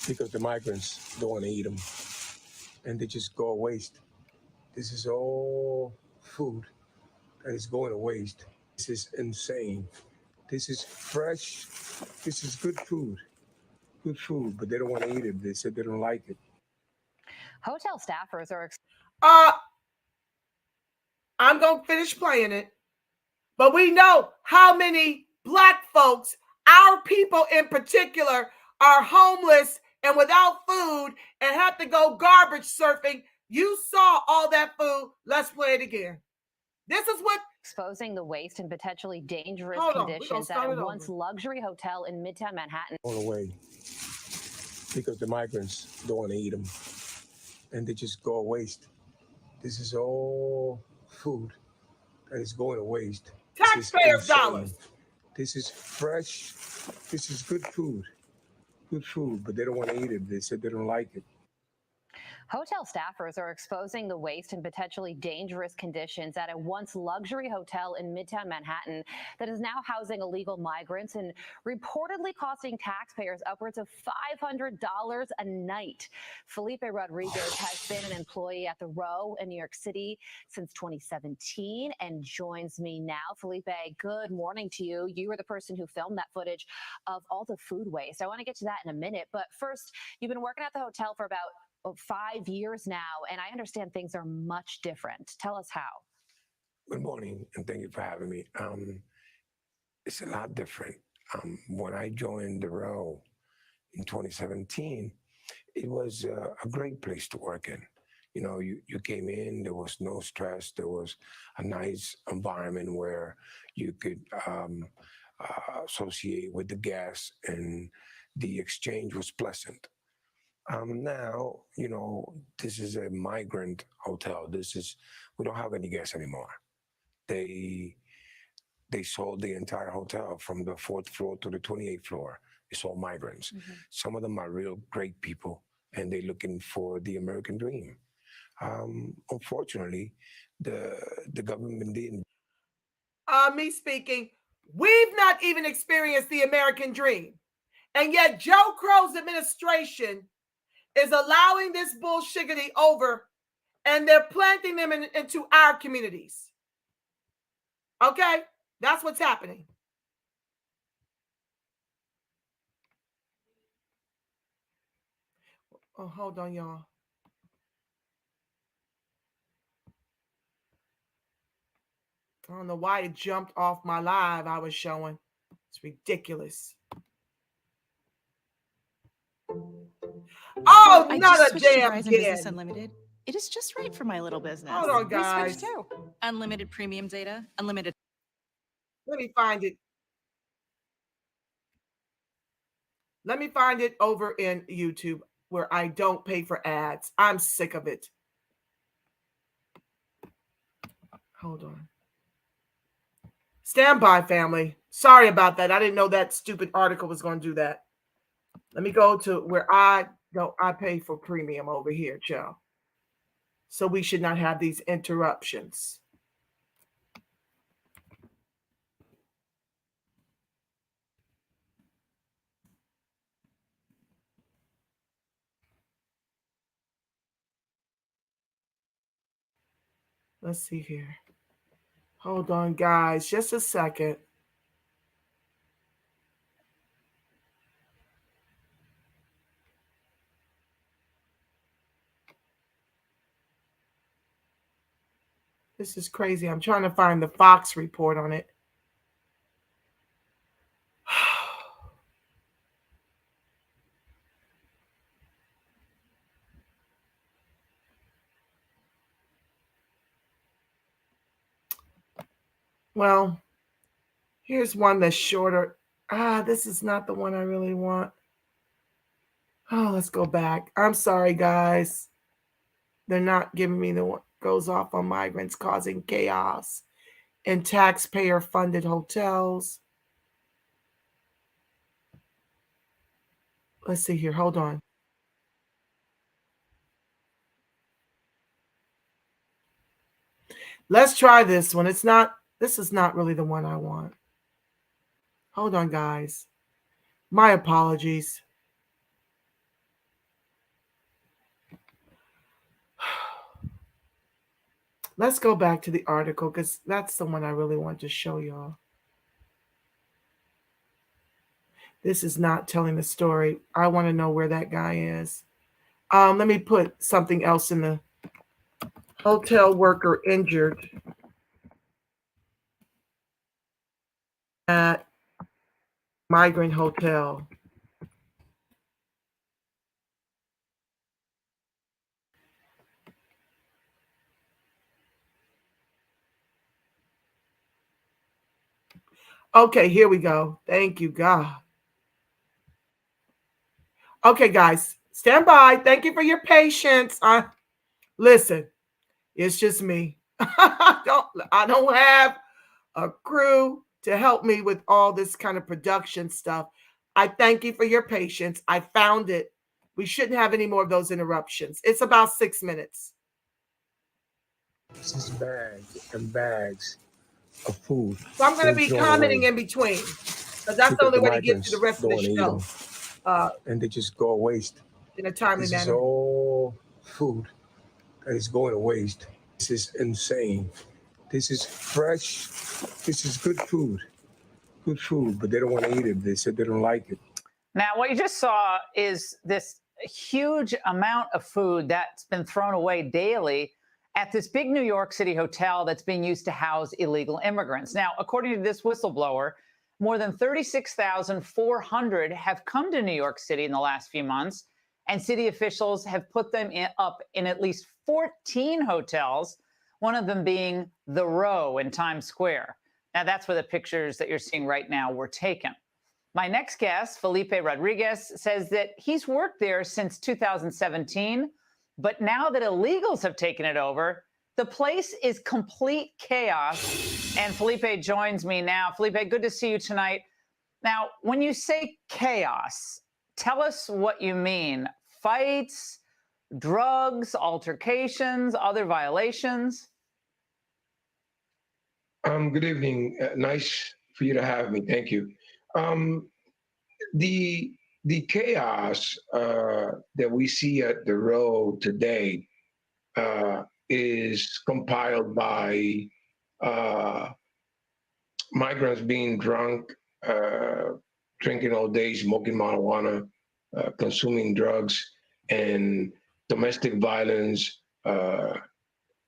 Because the migrants don't want to eat them and they just go to waste. This is all food that is going to waste. This is insane. This is fresh. This is good food, but they don't want to eat it. They said they don't like it. Hotel staffers are. I'm going to finish playing it. But we know how many Black folks, our people in particular, are homeless and without food and have to go garbage surfing. You saw all that food. Let's play it again. This is what Exposing the waste and potentially dangerous conditions at a once luxury hotel in Midtown Manhattan. Going away because the migrants don't want to eat them and they just go to waste. This is all food that is going to waste. Taxpayers' dollars. This is fresh. This is good food, but they don't want to eat it. They said they don't like it. Hotel staffers are exposing the waste and potentially dangerous conditions at a once luxury hotel in Midtown Manhattan that is now housing illegal migrants and reportedly costing taxpayers upwards of $500 a night. Felipe Rodriguez has been an employee at the Row in New York City since 2017 and joins me now. Felipe, good morning to you. You were the person who filmed that footage of all the food waste. I want to get to that in a minute, but first, you've been working at the hotel for about 5 years now, and I understand things are much different. Tell us how. Good morning, and thank you for having me. It's a lot different. When I joined the Row in 2017, it was a great place to work in. You know, you came in, there was no stress, there was a nice environment where you could associate with the guests, and the exchange was pleasant. Now, you know, this is a migrant hotel. We don't have any guests anymore. They sold the entire hotel from the 4th floor to the 28th floor. It's all migrants. Mm-hmm. Some of them are real great people, and they're looking for the American dream. Unfortunately, the government didn't. Me speaking, we've not even experienced the American dream. And yet Joe Crow's administration is allowing this bullshiggity over, and they're planting them into our communities. Okay? That's what's happening. Oh, hold on, y'all. I don't know why it jumped off my live I was showing. It's ridiculous. Oh, I not just a switched to damn Verizon kid. Business Unlimited. It is just right for my little business. Hold on, guys. We switched too. Unlimited premium data, unlimited. Let me find it. Let me find it over in YouTube where I don't pay for ads. I'm sick of it. Hold on. Stand by, family. Sorry about that. I didn't know that stupid article was going to do that. Let me go to where I pay for premium over here, Joe. So we should not have these interruptions. Let's see here. Hold on, guys. Just a second. This is crazy. I'm trying to find the Fox report on it. Well, here's one that's shorter. This is not the one I really want. Oh, let's go back. I'm sorry, guys. They're not giving me the one goes off on migrants causing chaos in taxpayer-funded hotels. Let's see here. Hold on. Let's try this one. This is not really the one I want. Hold on, guys. My apologies. Let's go back to the article because that's the one I really want to show y'all. This is not telling the story. I want to know where that guy is. Let me put something else in the hotel worker injured at migrant hotel. Okay, here we go. Thank you, God. Okay, guys, stand by. Thank you for your patience. Listen, it's just me. I don't have a crew to help me with all this kind of production stuff. I thank you for your patience. I found it. We shouldn't have any more of those interruptions. It's about 6 minutes. This is bags and bags of food. So I'm going to be commenting in between because that's the only way to get to the rest of the show. And they just go to waste in a timely This manner. is all food that is going to waste. This is insane. This is fresh. This is good food. Good food, but they don't want to eat it. They said they don't like it. Now, what you just saw is this huge amount of food that's been thrown away daily at this big New York City hotel that's being used to house illegal immigrants. Now, according to this whistleblower, more than 36,400 have come to New York City in the last few months, and city officials have put them up in at least 14 hotels, one of them being The Row in Times Square. Now, that's where the pictures that you're seeing right now were taken. My next guest, Felipe Rodriguez, says that he's worked there since 2017, but now that illegals have taken it over, the place is complete chaos. And Felipe joins me now. Felipe, good to see you tonight. Now, when you say chaos, tell us what you mean. Fights, drugs, altercations, other violations? Good evening. Nice for you to have me. Thank you. The chaos that we see at the Row today is compiled by migrants being drunk, drinking all day, smoking marijuana, consuming drugs, and domestic violence,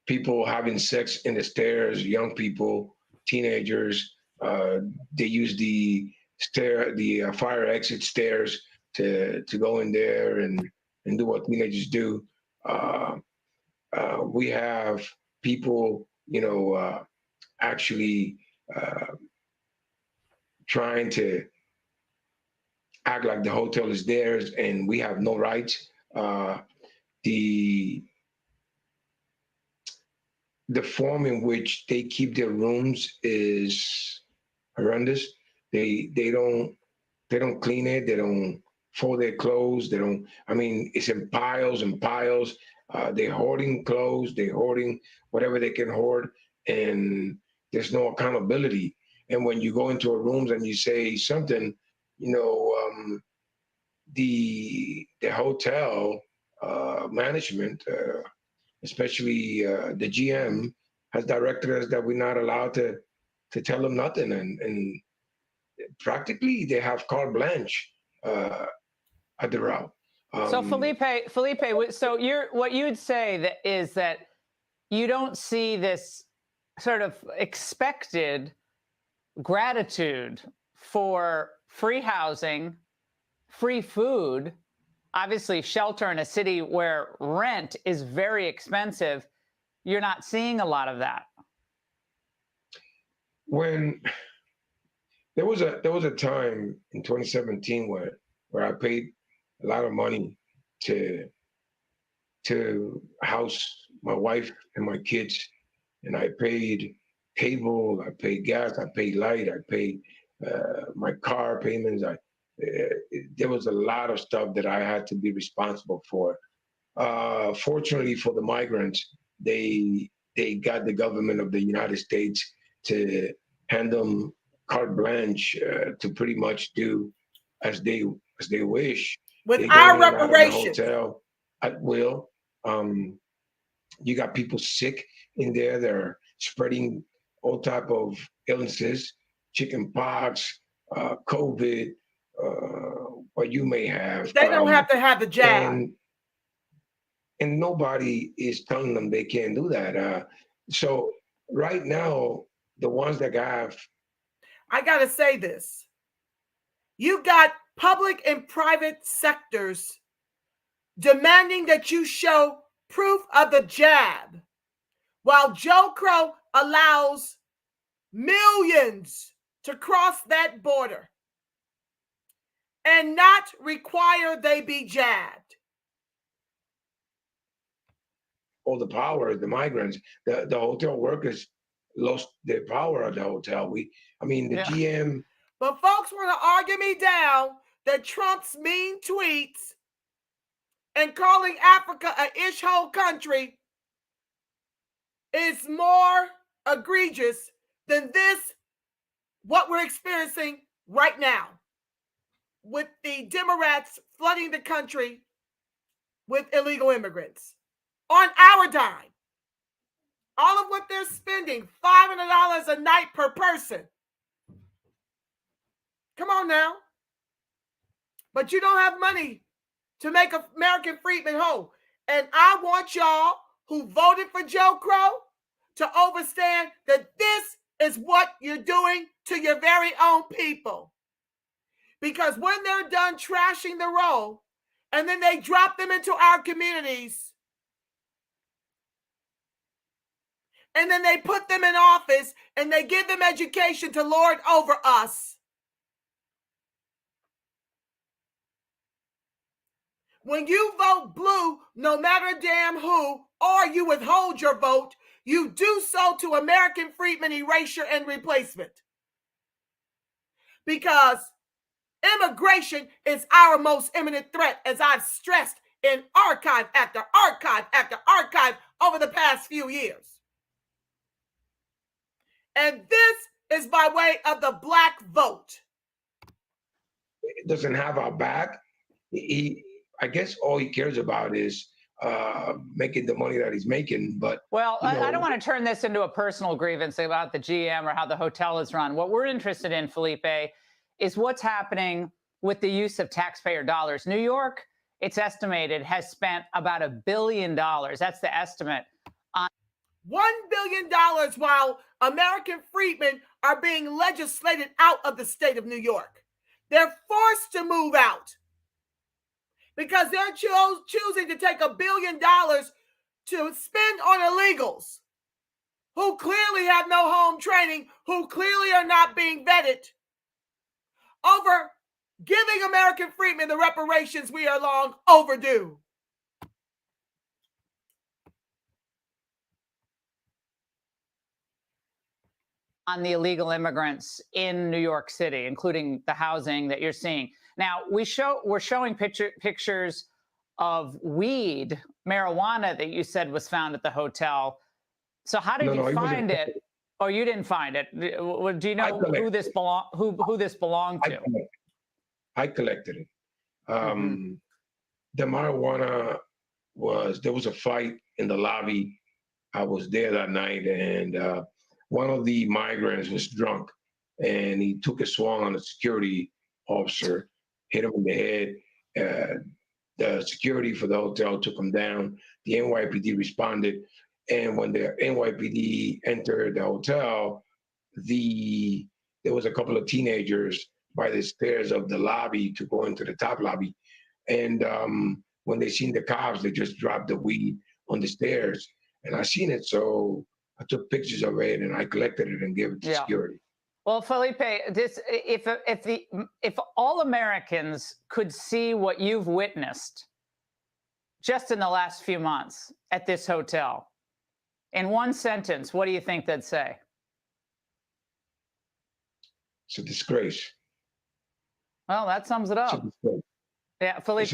people having sex in the stairs, young people, teenagers. They use the fire exit stairs to go in there and do what teenagers do. We have people, actually trying to act like the hotel is theirs and we have no rights. The the form in which they keep their rooms is horrendous. They don't clean it. They don't fold their clothes. They don't. I mean, it's in piles and piles. They're hoarding clothes. They're hoarding whatever they can hoard, and there's no accountability. And when you go into a rooms and you say something, the hotel management, especially the GM, has directed us that we're not allowed to tell them nothing, and practically they have carte blanche at the route. So Felipe, so what you would say that is that you don't see this sort of expected gratitude for free housing, free food, obviously shelter in a city where rent is very expensive. You're not seeing a lot of that. When there was a time in 2017 where I paid a lot of money to house my wife and my kids, and I paid cable, I paid gas, I paid light, I paid my car payments. There was a lot of stuff that I had to be responsible for. Fortunately for the migrants, they got the government of the United States to hand them carte blanche to pretty much do as they wish. With They our go in and out of the reparations. hotel at will. You got people sick in there. They're spreading all type of illnesses, chicken pox, COVID, what you may have. They don't have to have the jab. And nobody is telling them they can't do that. So right now, the ones that have... I got to say this. You got public and private sectors demanding that you show proof of the jab, while Joe Crow allows millions to cross that border and not require they be jabbed. All the power, the migrants, the hotel workers lost their power at the hotel. The GM. But folks want to argue me down that Trump's mean tweets and calling Africa a ish-hole country is more egregious than what we're experiencing right now, with the Democrats flooding the country with illegal immigrants on our dime. All of what they're spending, $500 a night per person. Come on now. But you don't have money to make American freedmen whole. And I want y'all who voted for Joe Crow to understand that this is what you're doing to your very own people. Because when they're done trashing the role, and then they drop them into our communities, and then they put them in office, and they give them education to lord over us. When you vote blue, no matter damn who, or you withhold your vote, you do so to American freedmen erasure and replacement. Because immigration is our most imminent threat, as I've stressed in archive after archive after archive over the past few years. And this is by way of the black vote. It doesn't have our back. I guess all he cares about is making the money that he's making. But I don't want to turn this into a personal grievance about the GM or how the hotel is run. What we're interested in, Felipe, is what's happening with the use of taxpayer dollars. New York, it's estimated, has spent about $1 billion. That's the estimate. $1 billion while American freedmen are being legislated out of the state of New York. They're forced to move out because they're choosing to take $1 billion to spend on illegals who clearly have no home training, who clearly are not being vetted, over giving American freedmen the reparations we are long overdue. on the illegal immigrants in New York City, including the housing that you're seeing. Now, we're showing pictures of weed, marijuana that you said was found at the hotel. So how did you find it? Or you didn't find it? Do you know who this belonged to? I collected it. The marijuana there was a fight in the lobby. I was there that night, and one of the migrants was drunk, and he took a swung on a security officer, hit him in the head. The security for the hotel took him down. The NYPD responded, and when the NYPD entered the hotel, there was a couple of teenagers by the stairs of the lobby to go into the top lobby, and when they seen the cops, they just dropped the weed on the stairs, and I seen it, so I took pictures of it and I collected it and gave it to security. Well, Felipe, if all Americans could see what you've witnessed just in the last few months at this hotel, in one sentence, what do you think they'd say? It's a disgrace. Well, that sums it up. Yeah, Felipe,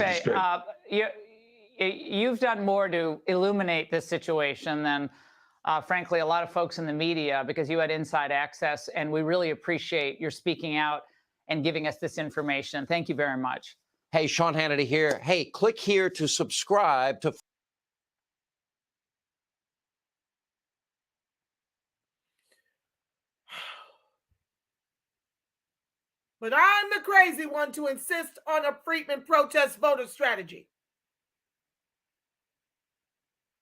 you've done more to illuminate this situation than, frankly, a lot of folks in the media, because you had inside access, and we really appreciate your speaking out and giving us this information. Thank you very much. Hey, Sean Hannity here. Hey, click here to subscribe to... But I'm the crazy one to insist on a Friedman protest voter strategy.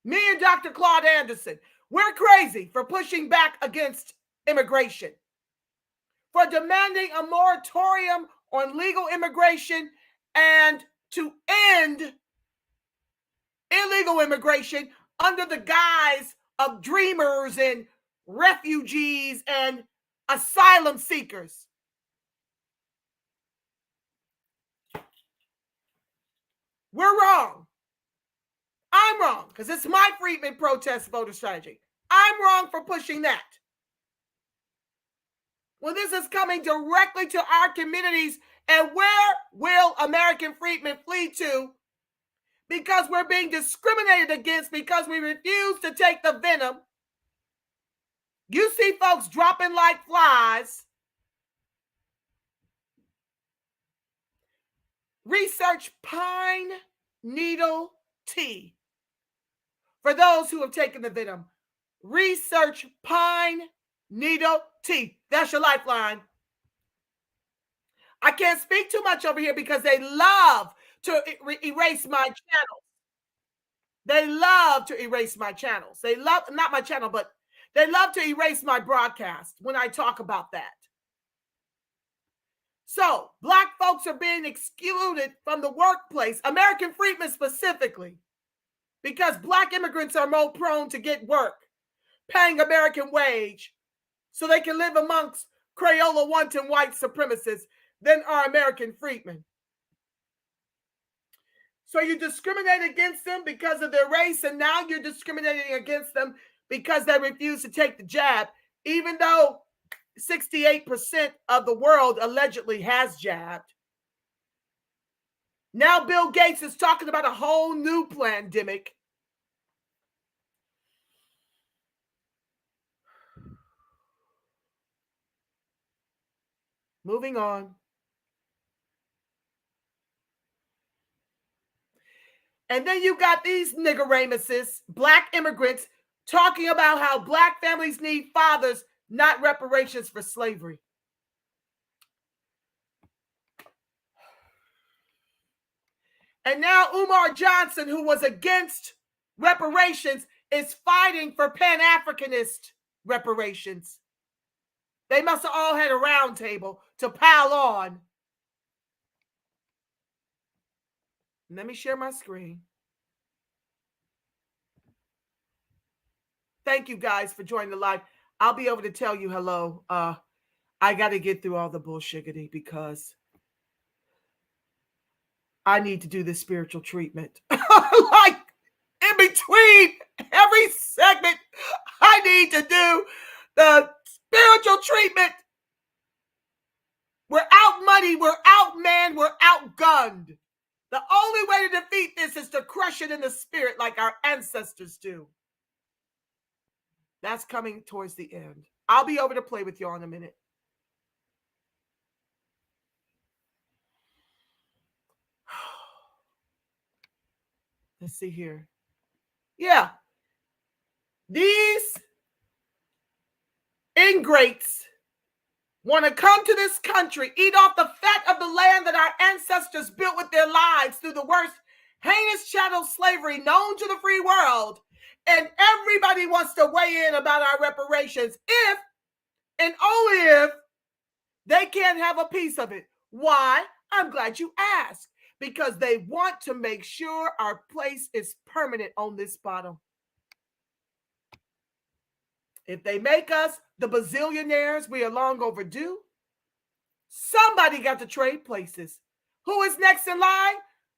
Me and Dr. Claude Anderson, we're crazy for pushing back against immigration, for demanding a moratorium on legal immigration and to end illegal immigration under the guise of dreamers and refugees and asylum seekers. We're wrong. I'm wrong because it's my Friedman protest voter strategy. I'm wrong for pushing that. Well, this is coming directly to our communities, and where will American freedmen flee to? Because we're being discriminated against because we refuse to take the venom. You see folks dropping like flies. Research pine needle tea. For those who have taken the venom, research pine needle tea. That's your lifeline. I can't speak too much over here because they love to erase my channels. They love to erase my channels. They love, not my channel, but they love to erase my broadcast when I talk about that. So, Black folks are being excluded from the workplace, American freedmen specifically, because Black immigrants are more prone to get work, paying American wage, so they can live amongst Crayola wanton white supremacists than are American freedmen. So you discriminate against them because of their race, and now you're discriminating against them because they refuse to take the jab, even though 68% of the world allegedly has jabbed. Now Bill Gates is talking about a whole new pandemic. Moving on. And then you got these nigger-ramuses, Black immigrants, talking about how Black families need fathers, not reparations for slavery. And now Umar Johnson, who was against reparations, is fighting for Pan-Africanist reparations. They must have all had a round table to pile on. Let me share my screen. Thank you guys for joining the live. I'll be able to tell you hello. I got to get through all the bullshiggity because I need to do this spiritual treatment. Like in between every segment, I need to do the spiritual treatment. We're outmoneyed, we're outmanned, we're outgunned. The only way to defeat this is to crush it in the spirit like our ancestors do. That's coming towards the end. I'll be over to play with y'all in a minute. Let's see here. Yeah. These ingrates want to come to this country, eat off the fat of the land that our ancestors built with their lives through the worst heinous chattel slavery known to the free world. And everybody wants to weigh in about our reparations if and only if they can't have a piece of it. Why? I'm glad you asked. Because they want to make sure our place is permanent on this bottom. If they make us the bazillionaires we are long overdue, somebody got to trade places. Who is next in line?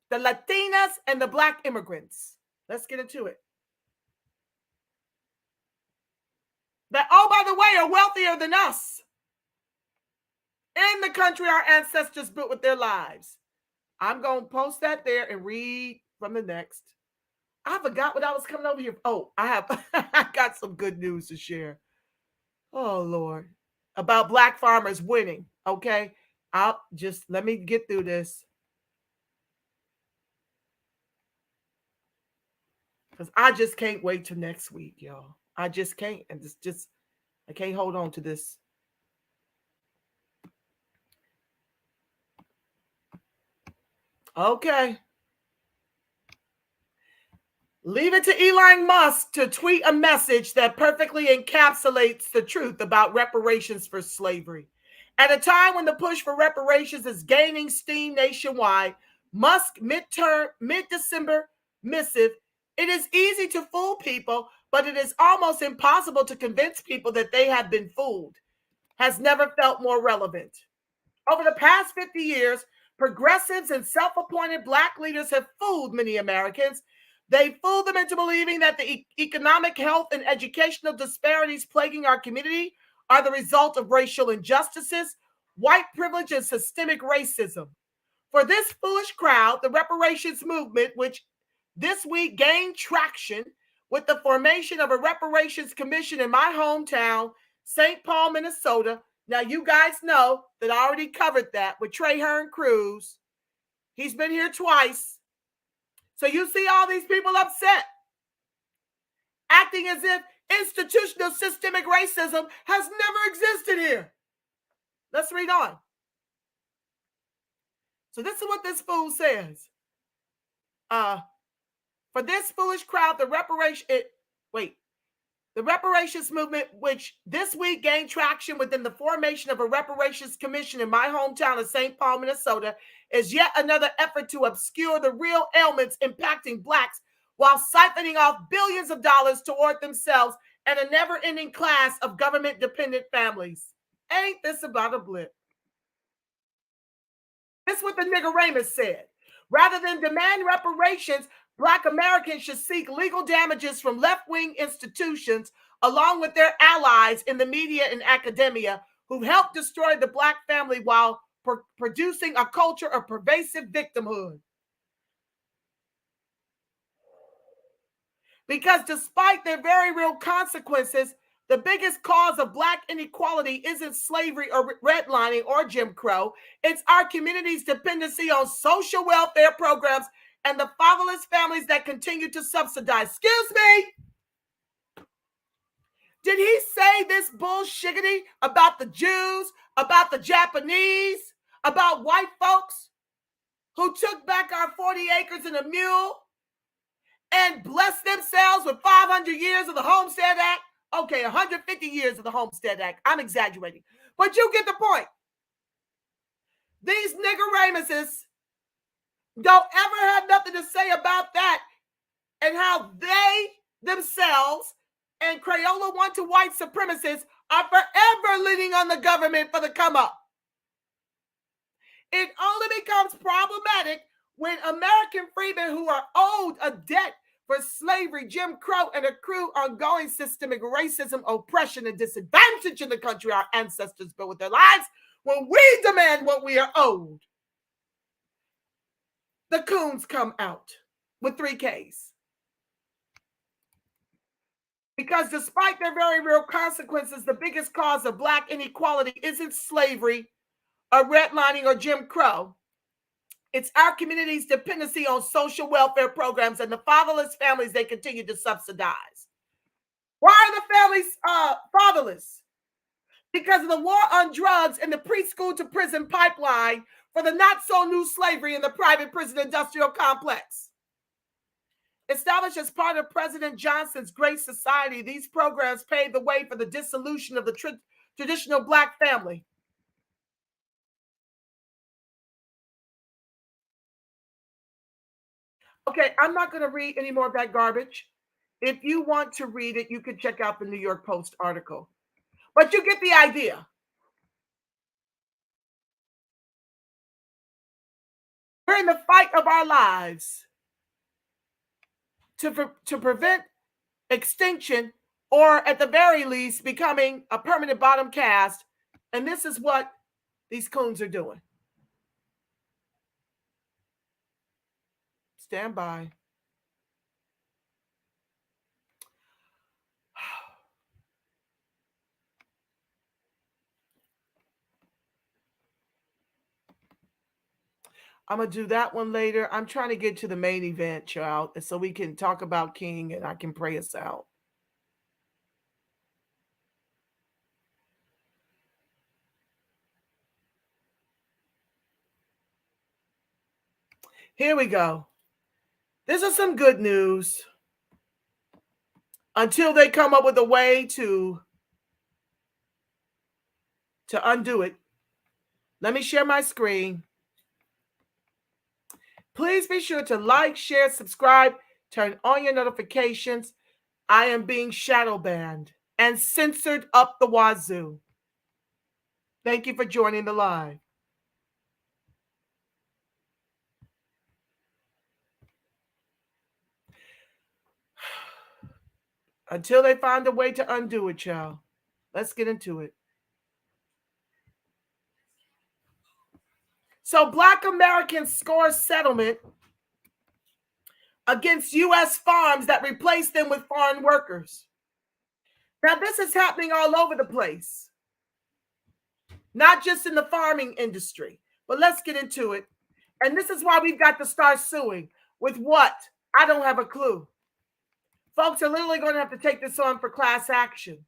The Latinas and the Black immigrants. Let's get into it. That, oh, by the way, are wealthier than us. In the country our ancestors built with their lives. I'm going to post that there and read from the next. I forgot what I was coming over here. Oh, I got some good news to share. Oh, Lord. About Black farmers winning. Okay. Let me get through this. Because I just can't wait till next week, y'all. I just can't. And I can't hold on to this. Okay. Leave it to Elon Musk to tweet a message that perfectly encapsulates the truth about reparations for slavery. At a time when the push for reparations is gaining steam nationwide, Musk mid-December missive, it is easy to fool people, but it is almost impossible to convince people that they have been fooled, has never felt more relevant. Over the past 50 years, progressives and self-appointed Black leaders have fooled many Americans. They fooled them into believing that the economic, health, and educational disparities plaguing our community are the result of racial injustices, white privilege, and systemic racism. For this foolish crowd, the reparations movement, which this week gained traction with the formation of a reparations commission in my hometown, St. Paul, Minnesota. Now, you guys know that I already covered that with Trey Hearn Cruz. He's been here twice. So you see all these people upset, acting as if institutional systemic racism has never existed here. Let's read on. So this is what this fool says. For this foolish crowd, the reparations movement, which this week gained traction within the formation of a reparations commission in my hometown of St. Paul, Minnesota, is yet another effort to obscure the real ailments impacting Blacks while siphoning off billions of dollars toward themselves and a never-ending class of government-dependent families. Ain't this about a blip? This is what the nigger Ramus said. Rather than demand reparations, Black Americans should seek legal damages from left-wing institutions along with their allies in the media and academia who helped destroy the Black family while producing a culture of pervasive victimhood. Because despite their very real consequences, the biggest cause of Black inequality isn't slavery or redlining or Jim Crow. It's our community's dependency on social welfare programs and the fatherless families that continue to subsidize. Excuse me. Did he say this bullshiggity about the Jews, about the Japanese, about white folks who took back our 40 acres and a mule and blessed themselves with 500 years of the Homestead Act? Okay, 150 years of the Homestead Act. I'm exaggerating. But you get the point. These nigger Ramuses don't ever have nothing to say about that and how they themselves and Crayola want-to white supremacists are forever leaning on the government for the come-up. It only becomes problematic when American freemen who are owed a debt for slavery, Jim Crow, and accrue ongoing systemic racism, oppression, and disadvantage in the country our ancestors built with their lives, when we demand what we are owed, the coons come out with 3 Ks. Because despite their very real consequences, the biggest cause of Black inequality isn't slavery or redlining or Jim Crow. It's our community's dependency on social welfare programs and the fatherless families they continue to subsidize. Why are the families fatherless? Because of the war on drugs and the preschool to prison pipeline for the not so new slavery in the private prison industrial complex. Established as part of President Johnson's Great Society, these programs paved the way for the dissolution of the traditional Black family. Okay, I'm not going to read any more of that garbage. If you want to read it, you can check out the New York Post article. But you get the idea. We're in the fight of our lives to prevent extinction, or at the very least, becoming a permanent bottom caste. And this is what these coons are doing. Stand by. I'm going to do that one later. I'm trying to get to the main event, child, so we can talk about King and I can pray us out. Here we go. This is some good news. Until they come up with a way to undo it. Let me share my screen. Please be sure to like, share, subscribe, turn on your notifications. I am being shadow banned and censored up the wazoo. Thank you for joining the live. Until they find a way to undo it, child. Let's get into it. So Black Americans score settlement against U.S. farms that replace them with foreign workers. Now, this is happening all over the place, not just in the farming industry, but let's get into it. And this is why we've got to start suing. With what? I don't have a clue. Folks are literally going to have to take this on for class action.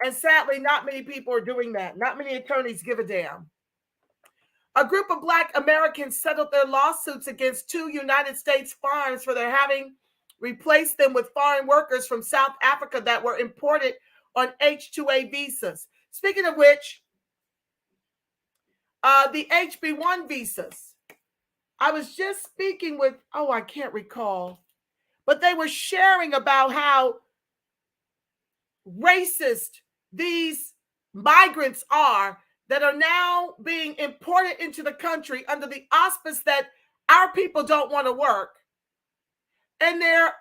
And sadly, not many people are doing that. Not many attorneys give a damn. A group of Black Americans settled their lawsuits against 2 United States farms for their having replaced them with foreign workers from South Africa that were imported on H-2A visas. Speaking of which, the HB1 visas. I was just speaking with, I can't recall, but they were sharing about how racist these migrants are that are now being imported into the country under the auspice that our people don't want to work. And they're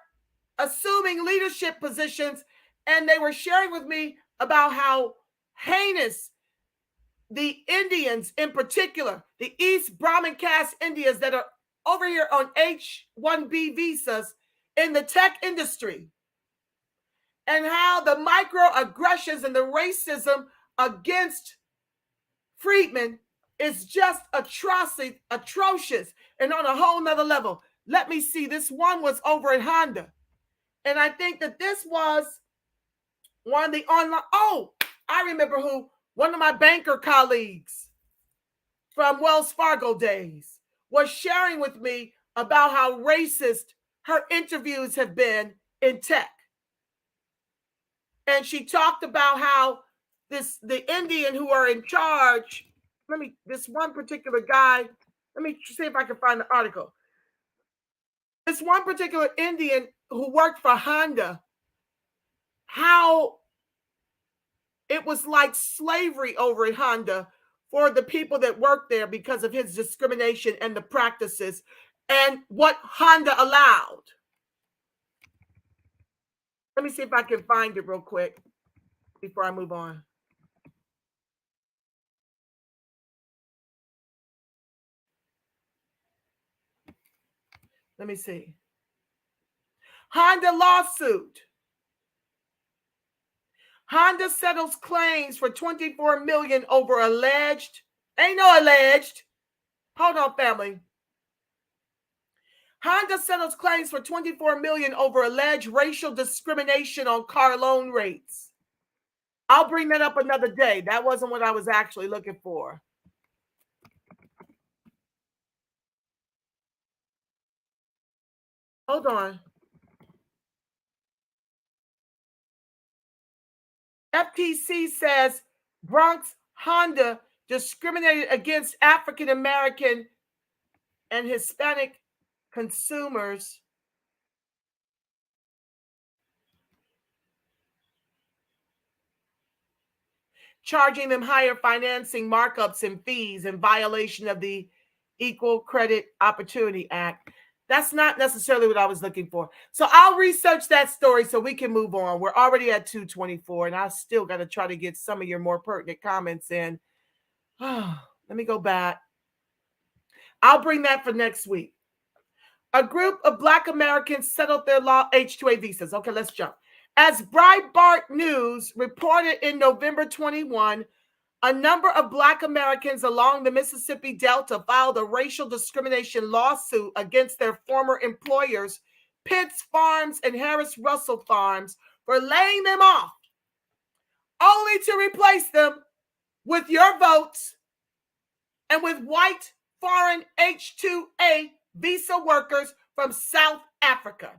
assuming leadership positions. And they were sharing with me about how heinous the Indians, in particular, the East Brahmin caste Indians that are over here on H-1B visas in the tech industry, and how the microaggressions and the racism against freedmen is just atrocious and on a whole nother level. Let me see. This one was over at Honda. And I think that this was one of the online. Oh, I remember who. One of my banker colleagues from Wells Fargo days was sharing with me about how racist her interviews have been in tech. And she talked about how the Indian who are in charge, this one particular guy, let me see if I can find the article. This one particular Indian who worked for Honda, how it was like slavery over at Honda for the people that worked there because of his discrimination and the practices and what Honda allowed. Let me see if I can find it real quick before I move on. Let me see. Honda lawsuit. Honda settles claims for $24 million over alleged. Ain't no alleged. Hold on, family. Honda settles claims for $24 million over alleged racial discrimination on car loan rates. I'll bring that up another day. That wasn't what I was actually looking for. Hold on. FTC says Bronx Honda discriminated against African American and Hispanic consumers charging them higher financing markups and fees in violation of the Equal Credit Opportunity Act. That's not necessarily what I was looking for. So I'll research that story so we can move on. We're already at 2:24, and I still got to try to get some of your more pertinent comments in. Let me go back. I'll bring that for next week. A group of Black Americans settled their law H-2A visas. Okay, let's jump. As Breitbart News reported in November 21, a number of Black Americans along the Mississippi Delta filed a racial discrimination lawsuit against their former employers, Pitts Farms and Harris Russell Farms, for laying them off, only to replace them with your votes and with white foreign H-2A visa workers from South Africa.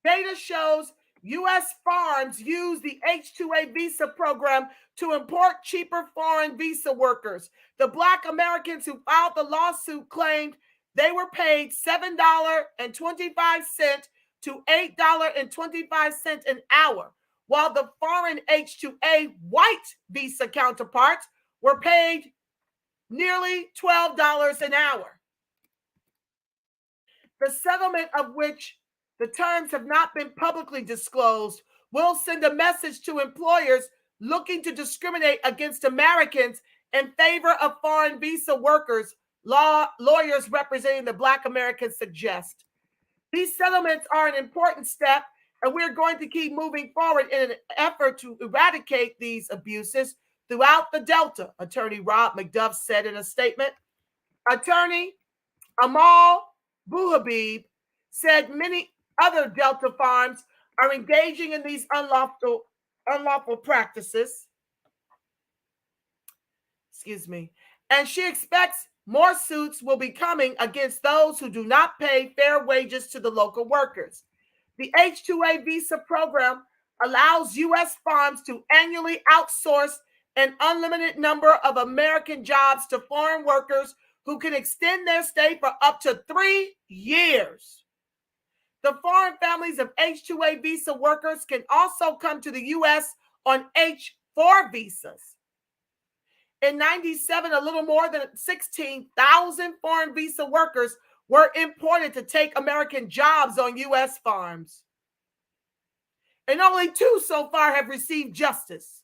Data shows U.S. farms use the H-2A visa program to import cheaper foreign visa workers. The Black Americans who filed the lawsuit claimed they were paid $7.25 to $8.25 an hour, while the foreign H-2A white visa counterparts were paid nearly $12 an hour. The settlement, of which the terms have not been publicly disclosed, will send a message to employers looking to discriminate against Americans in favor of foreign visa workers, lawyers representing the Black Americans suggest. These settlements are an important step, and we're going to keep moving forward in an effort to eradicate these abuses throughout the Delta, Attorney Rob McDuff said in a statement. Attorney Amal Buhabib said many other Delta farms are engaging in these unlawful practices. And she expects more suits will be coming against those who do not pay fair wages to the local workers. The H-2A visa program allows U.S. farms to annually outsource an unlimited number of American jobs to foreign workers who can extend their stay for up to 3 years. The foreign families of H-2A visa workers can also come to the U.S. on H-4 visas. In 97, a little more than 16,000 foreign visa workers were imported to take American jobs on U.S. farms. And only 2 so far have received justice.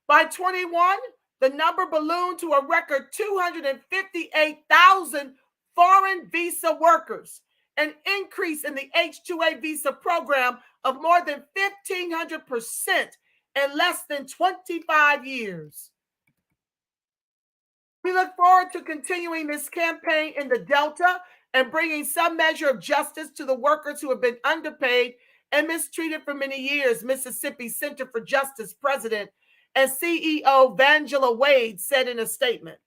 By 21, the number ballooned to a record 258,000 foreign visa workers, an increase in the H-2A visa program of more than 1,500% in less than 25 years. We look forward to continuing this campaign in the Delta and bringing some measure of justice to the workers who have been underpaid and mistreated for many years, Mississippi Center for Justice President and CEO Vangela Wade said in a statement.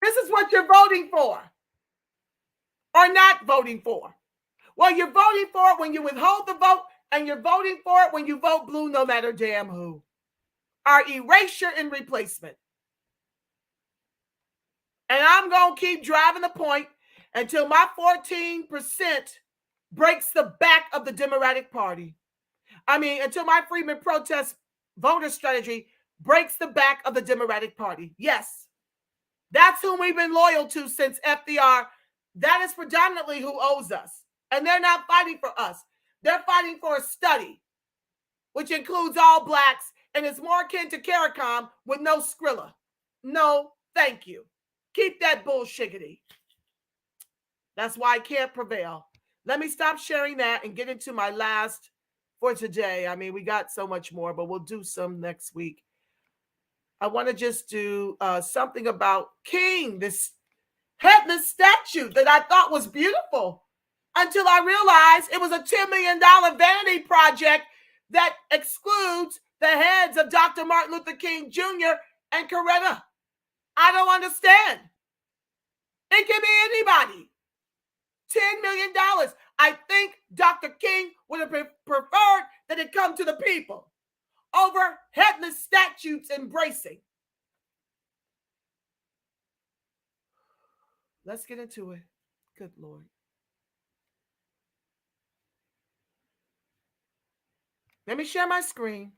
This is what you're voting for or not voting for. Well, you're voting for it when you withhold the vote, and you're voting for it when you vote blue no matter damn who. Our erasure and replacement. And I'm going to keep driving the point until my 14% breaks the back of the Democratic Party. Until my Freedmen protest voter strategy breaks the back of the Democratic Party. Yes, that's who we've been loyal to since FDR. That is predominantly who owes us. And they're not fighting for us. They're fighting for a study, which includes all blacks and is more akin to CARICOM with no Skrilla. No, thank you. Keep that bullshiggity. That's why I can't prevail. Let me stop sharing that and get into my last for today. I mean, we got so much more, but we'll do some next week. I want to just do something about King, this headless statue that I thought was beautiful until I realized it was a $10 million vanity project that excludes the heads of Dr. Martin Luther King Jr. and Coretta. I don't understand. It can be anybody. $10 million. I think Dr. King would have preferred that it come to the people over headless statues embracing. Let's get into it. Good Lord. Let me share my screen.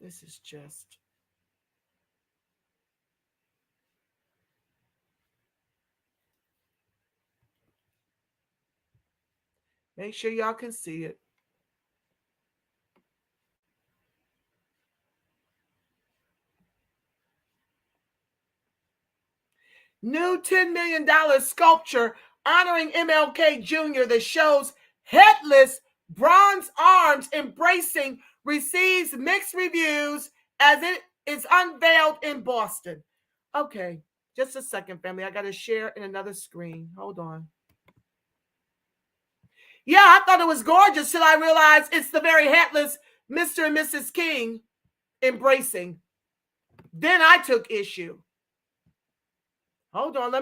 This is just... Make sure y'all can see it. New $10 million sculpture honoring MLK Jr. that shows headless bronze arms embracing receives mixed reviews as it is unveiled in Boston. Okay, just a second, family. I got to share in another screen. Hold on. Yeah, I thought it was gorgeous till I realized it's the very headless Mr. and Mrs. King embracing. Then I took issue. Hold on,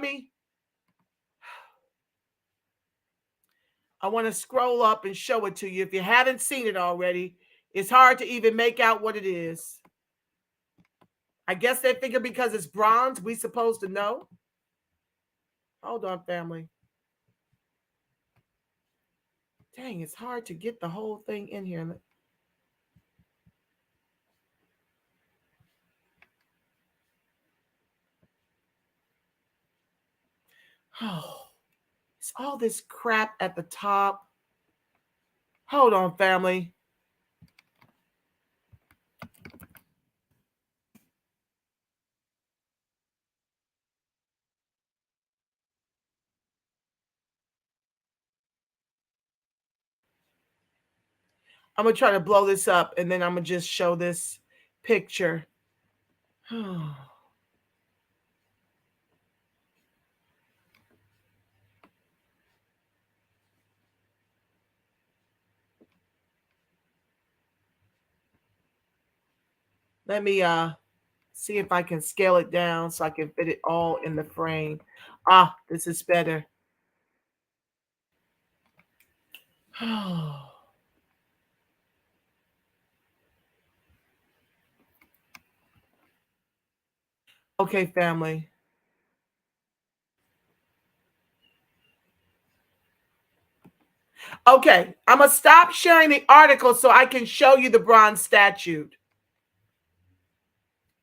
I want to scroll up and show it to you. If you haven't seen it already, it's hard to even make out what it is. I guess they figure because it's bronze, we supposed to know. Hold on, family. Dang, it's hard to get the whole thing in here. Oh, it's all this crap at the top. Hold on, family. I'm going to try to blow this up, and then I'm going to just show this picture. Let me see if I can scale it down so I can fit it all in the frame. Ah, this is better. Okay, family. Okay, I'm going to stop sharing the article so I can show you the bronze statue.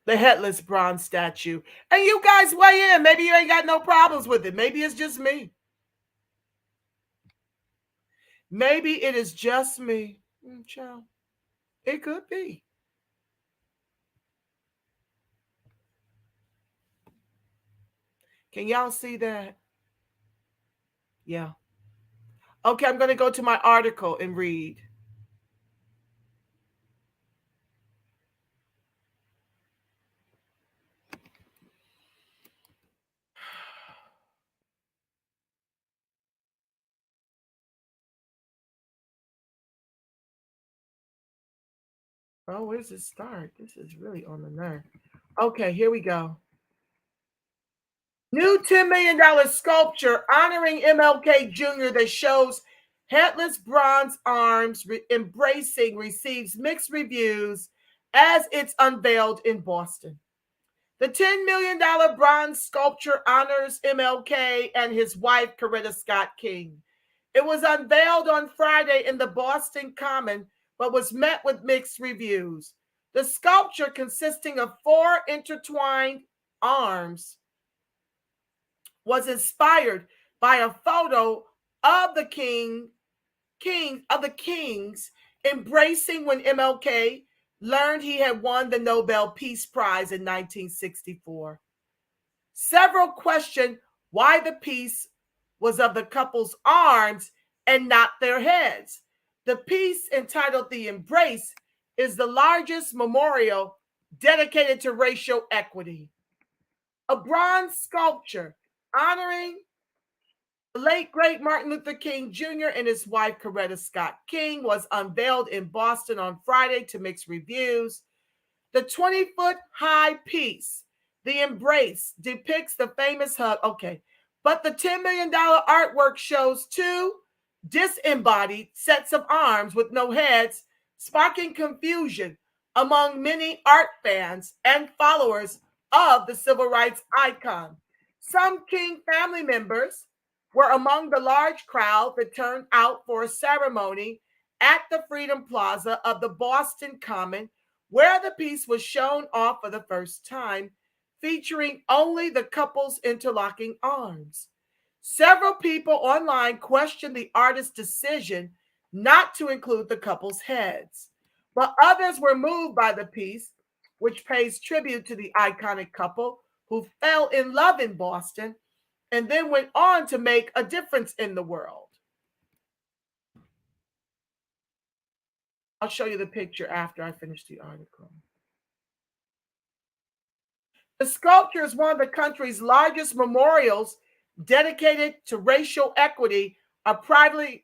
The headless bronze statue. And you guys weigh in. Maybe you ain't got no problems with it. Maybe it's just me. Maybe it is just me. Child. It could be. Can y'all see that? Yeah. Okay, I'm going to go to my article and read. Oh, where's it start? This is really on the nerve. Okay, here we go. New $10 million sculpture honoring MLK Jr. that shows headless bronze arms embracing receives mixed reviews as it's unveiled in Boston. The $10 million bronze sculpture honors MLK and his wife, Coretta Scott King. It was unveiled on Friday in the Boston Common, but was met with mixed reviews. The sculpture, consisting of 4 intertwined arms, was inspired by a photo of the kings embracing when MLK learned he had won the Nobel Peace Prize in 1964. Several questioned why the piece was of the couple's arms and not their heads. The piece, entitled The Embrace, is the largest memorial dedicated to racial equity. A bronze sculpture honoring the late, great Martin Luther King Jr. and his wife, Coretta Scott King, was unveiled in Boston on Friday to mixed reviews. The 20-foot high piece, The Embrace, depicts the famous hug. Okay, but the $10 million artwork shows 2 disembodied sets of arms with no heads, sparking confusion among many art fans and followers of the civil rights icon. Some King family members were among the large crowd that turned out for a ceremony at the Freedom Plaza of the Boston Common, where the piece was shown off for the first time, featuring only the couple's interlocking arms. Several people online questioned the artist's decision not to include the couple's heads, but others were moved by the piece, which pays tribute to the iconic couple who fell in love in Boston and then went on to make a difference in the world. I'll show you the picture after I finish the article. The sculpture is one of the country's largest memorials dedicated to racial equity, a privately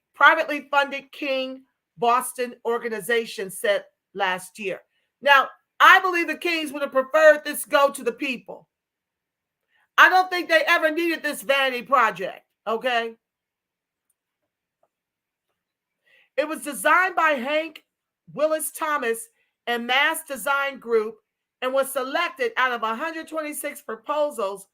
funded King Boston organization said last year. Now, I believe the Kings would have preferred this go to the people. I don't think they ever needed this vanity project, okay? It was designed by Hank Willis Thomas and Mass Design Group and was selected out of 126 proposals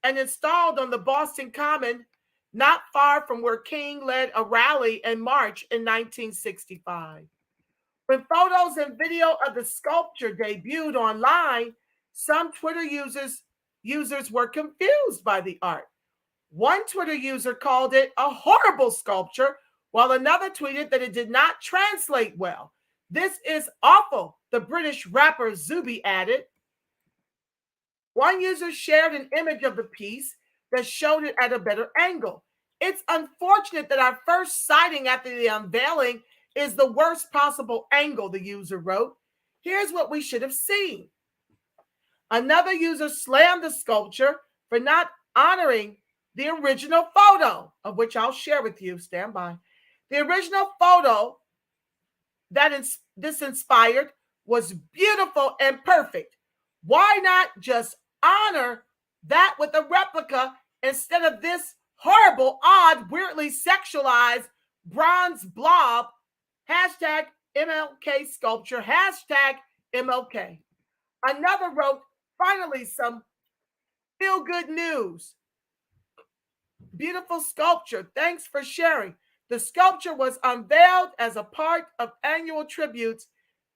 and installed on the Boston Common, not far from where King led a rally and march in 1965. When photos and video of the sculpture debuted online, some Twitter users were confused by the art. One Twitter user called it a horrible sculpture, while another tweeted that it did not translate well. "This is awful," the British rapper Zuby added. One user shared an image of the piece that showed it at a better angle. "It's unfortunate that our first sighting after the unveiling is the worst possible angle," the user wrote. "Here's what we should have seen." Another user slammed the sculpture for not honoring the original photo, of which I'll share with you. Stand by. The original photo that this inspired was beautiful and perfect. Why not just honor that with a replica instead of this horrible, odd, weirdly sexualized bronze blob? Hashtag MLK sculpture, hashtag MLK. Another wrote, "Finally, some feel good news. Beautiful sculpture. Thanks for sharing." The sculpture was unveiled as a part of annual tributes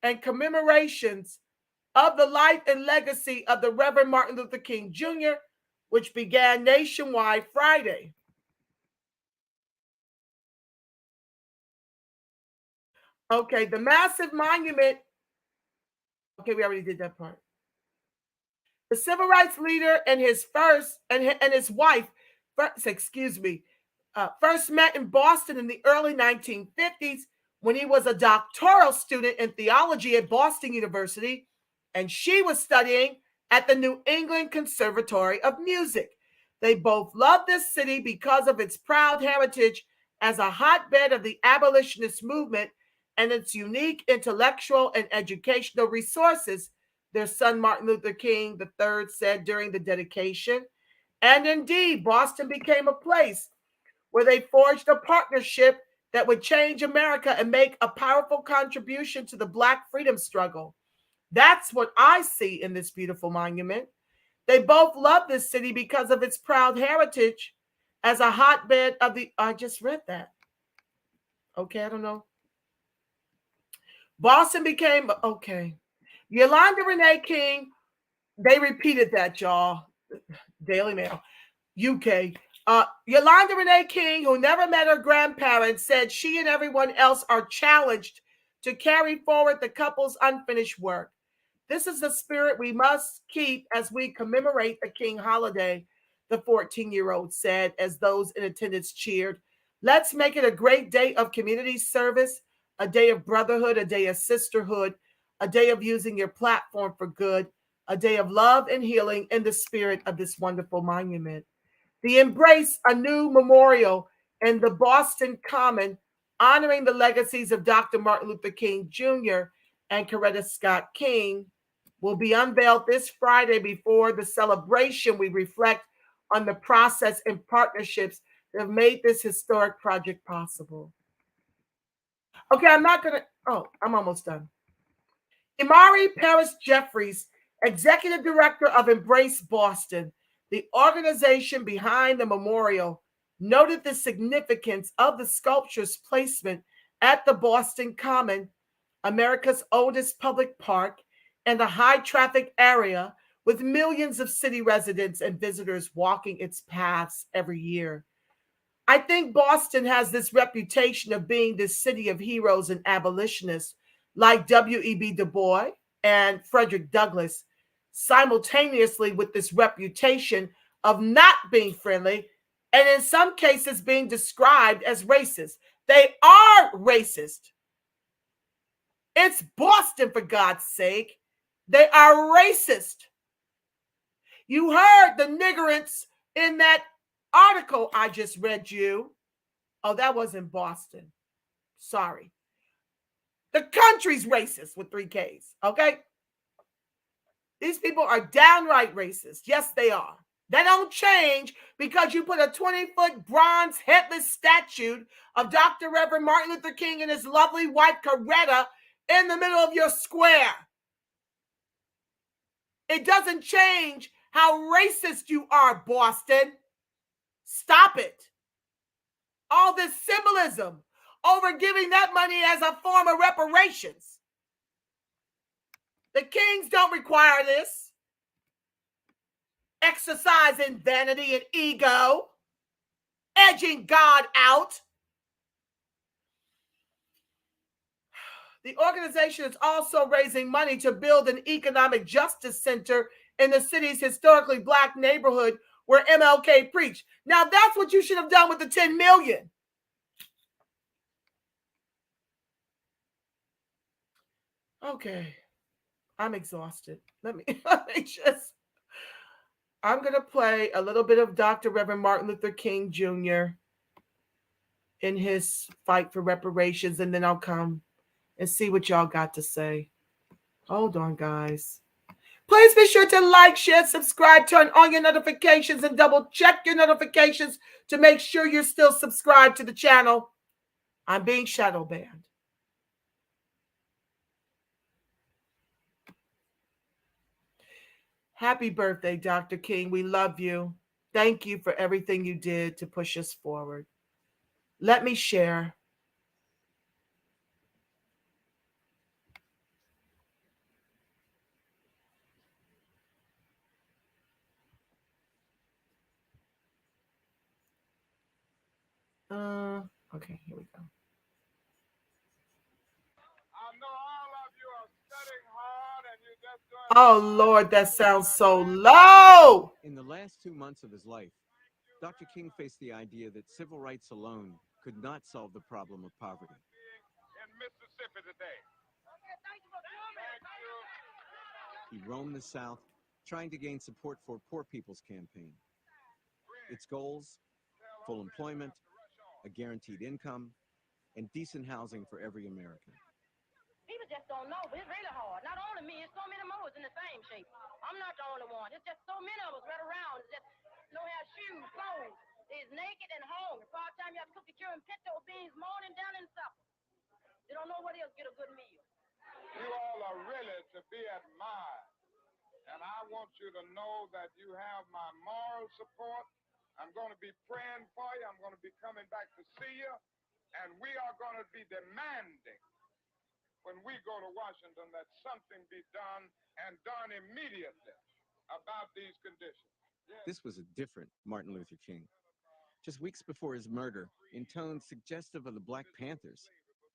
and commemorations of the life and legacy of the Reverend Martin Luther King Jr., which began nationwide Friday. Okay, the massive monument. Okay, we already did that part. The civil rights leader and his wife, first met in Boston in the early 1950s when he was a doctoral student in theology at Boston University, and she was studying at the New England Conservatory of Music. They both loved this city because of its proud heritage as a hotbed of the abolitionist movement and its unique intellectual and educational resources, their son Martin Luther King III said during the dedication. And indeed, Boston became a place where they forged a partnership that would change America and make a powerful contribution to the Black freedom struggle. That's what I see in this beautiful monument. They both love this city because of its proud heritage as a hotbed of the. I just read that. Okay, I don't know. Boston became. Okay. Yolanda Renee King, they repeated that, y'all. Daily Mail, UK. Yolanda Renee King, who never met her grandparents, said she and everyone else are challenged to carry forward the couple's unfinished work. This is the spirit we must keep as we commemorate the King holiday, the 14-year-old said as those in attendance cheered. Let's make it a great day of community service, a day of brotherhood, a day of sisterhood, a day of using your platform for good, a day of love and healing in the spirit of this wonderful monument. The Embrace, a new memorial in the Boston Common honoring the legacies of Dr. Martin Luther King Jr. and Coretta Scott King, will be unveiled this Friday. Before the celebration, we reflect on the process and partnerships that have made this historic project possible. Okay, I'm almost done. Imari Paris Jeffries, Executive Director of Embrace Boston, the organization behind the memorial, noted the significance of the sculpture's placement at the Boston Common, America's oldest public park, and a high-traffic area with millions of city residents and visitors walking its paths every year. I think Boston has this reputation of being the city of heroes and abolitionists like W.E.B. Du Bois and Frederick Douglass, simultaneously with this reputation of not being friendly and in some cases being described as racist. They are racist. It's Boston, for God's sake. They are racist. You heard the niggerants in that article I just read you. Oh, that wasn't Boston. Sorry. The country's racist with 3 Ks, okay? These people are downright racist. Yes, they are. That don't change because you put a 20-foot bronze headless statue of Dr. Reverend Martin Luther King and his lovely wife, Coretta, in the middle of your square. It doesn't change how racist you are, Boston. Stop it. All this symbolism over giving that money as a form of reparations. The Kings don't require this. Exercising vanity and ego, edging God out. The organization is also raising money to build an economic justice center in the city's historically Black neighborhood where MLK preached. Now that's what you should have done with the $10 million. Okay, I'm exhausted. Let me I'm going to play a little bit of Dr. Reverend Martin Luther King Jr. in his fight for reparations, and then I'll come and see what y'all got to say. Hold on, guys. Please be sure to like, share, subscribe, turn on your notifications, and double check your notifications to make sure you're still subscribed to the channel. I'm being shadow banned. Happy birthday, Dr. King. We love you. Thank you for everything you did to push us forward. Let me share. Okay, here we go. Oh, Lord, that sounds so low. In the last 2 months of his life, Dr. King faced the idea that civil rights alone could not solve the problem of poverty. In Mississippi today. He roamed the South, trying to gain support for Poor People's Campaign. Its goals: full employment, a guaranteed income, and decent housing for every American. People just don't know, but it's really hard. Not only me, it's so many more in the same shape. I'm not the only one. It's just so many of us right around. It's just no have shoes, clothes. It's naked and hungry. Part time you have to cook your and pinto beans morning, down and supper. They don't know where else get a good meal. You all are really to be admired. And I I want you to know that you have my moral support. I'm going to be praying for you. I'm going to be coming back to see you. And we are going to be demanding when we go to Washington that something be done and done immediately about these conditions. This was a different Martin Luther King. Just weeks before his murder, in tones suggestive of the Black Panthers,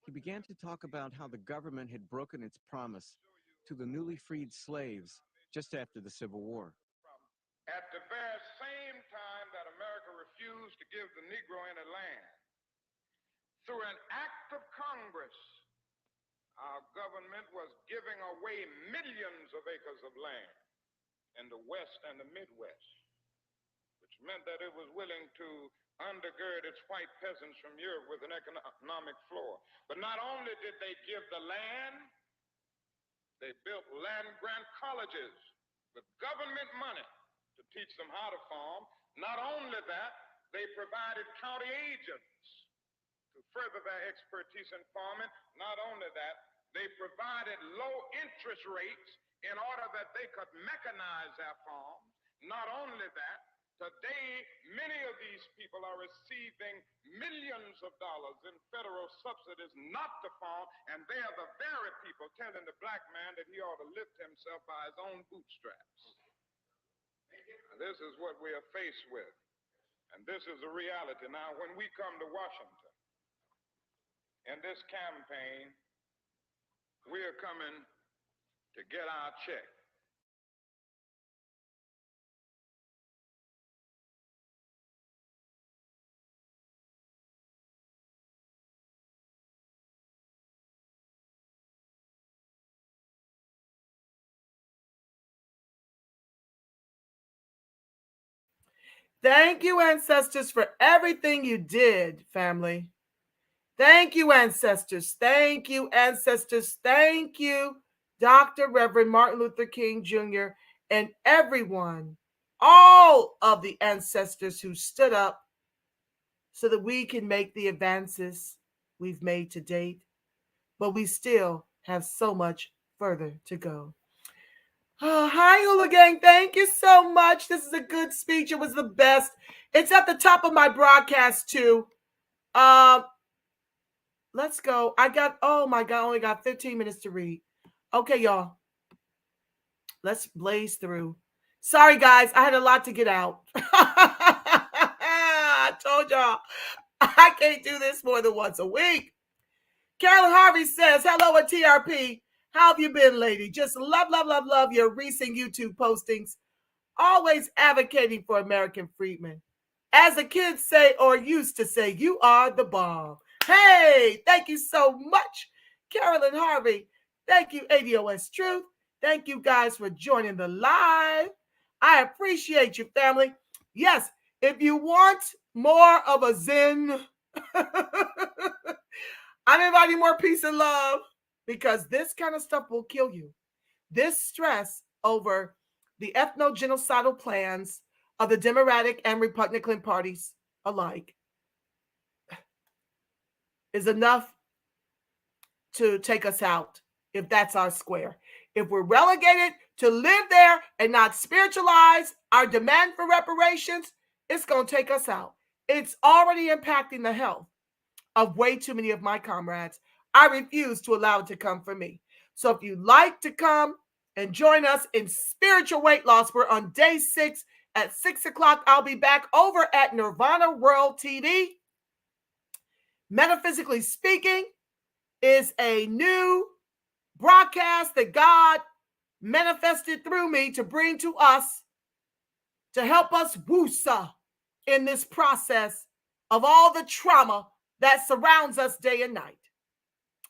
he began to talk about how the government had broken its promise to the newly freed slaves just after the Civil War. At the very same time that America refused to give the Negro any land, through an act of Congress, our government was giving away millions of acres of land in the West and the Midwest, which meant that it was willing to undergird its white peasants from Europe with an economic floor. But not only did they give the land, they built land-grant colleges with government money to teach them how to farm. Not only that, they provided county agents to further their expertise in farming. Not only that, they provided low interest rates in order that they could mechanize their farms. Not only that, today, many of these people are receiving millions of dollars in federal subsidies not to farm, and they are the very people telling the black man that he ought to lift himself by his own bootstraps. Now, this is what we are faced with, and this is a reality. Now, when we come to Washington in this campaign, we are coming to get our check. Thank you, ancestors, for everything you did, family. Thank you, ancestors. Thank you, ancestors. Thank you, Dr. Reverend Martin Luther King Jr. and everyone, all of the ancestors who stood up so that we can make the advances we've made to date. But we still have so much further to go. Oh, hi, Hula Gang. Thank you so much. This is a good speech. It was the best. It's at the top of my broadcast, too. Let's go. Oh my God, I only got 15 minutes to read. Okay, y'all. Let's blaze through. Sorry, guys. I had a lot to get out. I told y'all I can't do this more than once a week. Carolyn Harvey says, hello at TRP. How have you been, lady? Just love your recent YouTube postings. Always advocating for American freedmen. As the kids say, or used to say, you are the bomb. Hey, thank you so much, Carolyn Harvey. Thank you, ADOS Truth. Thank you guys for joining the live. I appreciate you, family. Yes, if you want more of a Zen, I'm inviting more peace and love, because this kind of stuff will kill you. This stress over the ethno-genocidal plans of the Democratic and Republican parties alike is enough to take us out if that's our square. If we're relegated to live there and not spiritualize our demand for reparations, it's going to take us out. It's already impacting the health of way too many of my comrades. I refuse to allow it to come for me. So if you'd like to come and join us in spiritual weight loss, we're on day 6 at 6 o'clock. I'll be back over at Nirvana World TV. Metaphysically Speaking is a new broadcast that God manifested through me to bring to us, to help us woosa in this process of all the trauma that surrounds us day and night.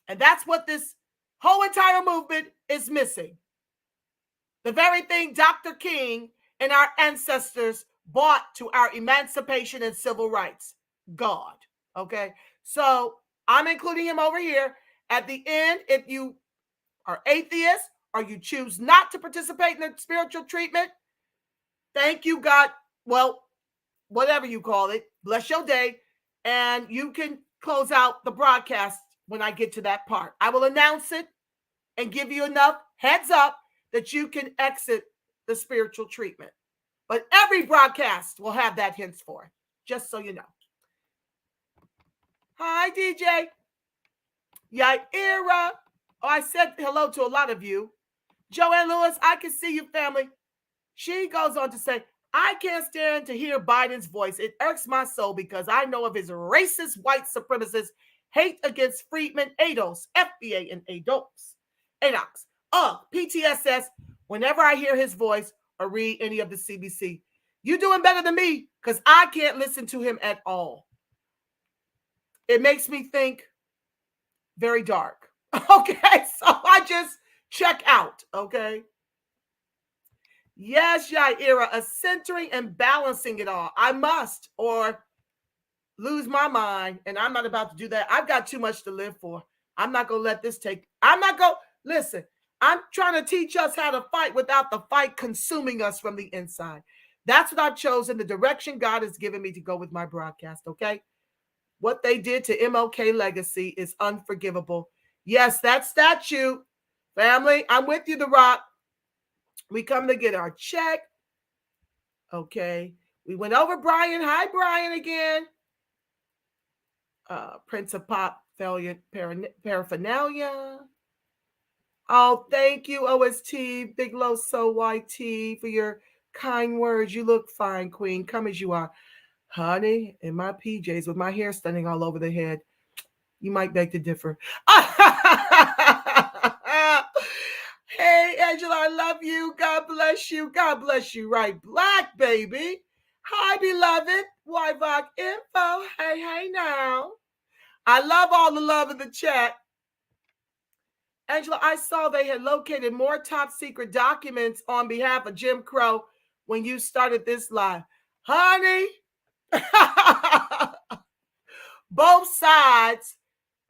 And that's what this whole entire movement is missing. The very thing Dr. King and our ancestors brought to our emancipation and civil rights. God. Okay? So I'm including him over here. At the end, if you are atheist or you choose not to participate in the spiritual treatment, thank you, God. Well, whatever you call it, bless your day. And you can close out the broadcast when I get to that part. I will announce it and give you enough heads up that you can exit the spiritual treatment. But every broadcast will have that henceforth, just so you know. Hi, DJ. Yaira. Oh, I said hello to a lot of you. Joanne Lewis, I can see you, family. She goes on to say, I can't stand to hear Biden's voice. It irks my soul because I know of his racist white supremacist hate against freedmen, ADOS, FBA, and ADOS. PTSS, whenever I hear his voice or read any of the CBC. You're doing better than me because I can't listen to him at all. It makes me think very dark. Okay, so I just check out, okay? Yes, Yaira, a centering and balancing it all. I must, or lose my mind, and I'm not about to do that. I've got too much to live for. I'm not going to let this listen, I'm trying to teach us how to fight without the fight consuming us from the inside. That's what I've chosen, the direction God has given me to go with my broadcast, okay? What they did to MLK legacy is unforgivable. Yes, that statue, family, I'm with you, The Rock. We come to get our check. Okay. We went over Brian. Hi, Brian, again. Prince of Pop failure paraphernalia. Oh, thank you, OST, Big Low So YT, for your kind words. You look fine, Queen. Come as you are. Honey, in my PJs with my hair standing all over the head. You might beg to differ. Hey, Angela, I love you. God bless you. God bless you. Right, Black, baby. Hi, beloved. YVOC info. Hey now. I love all the love in the chat. Angela, I saw they had located more top secret documents on behalf of Jim Crow when you started this live. Honey, both sides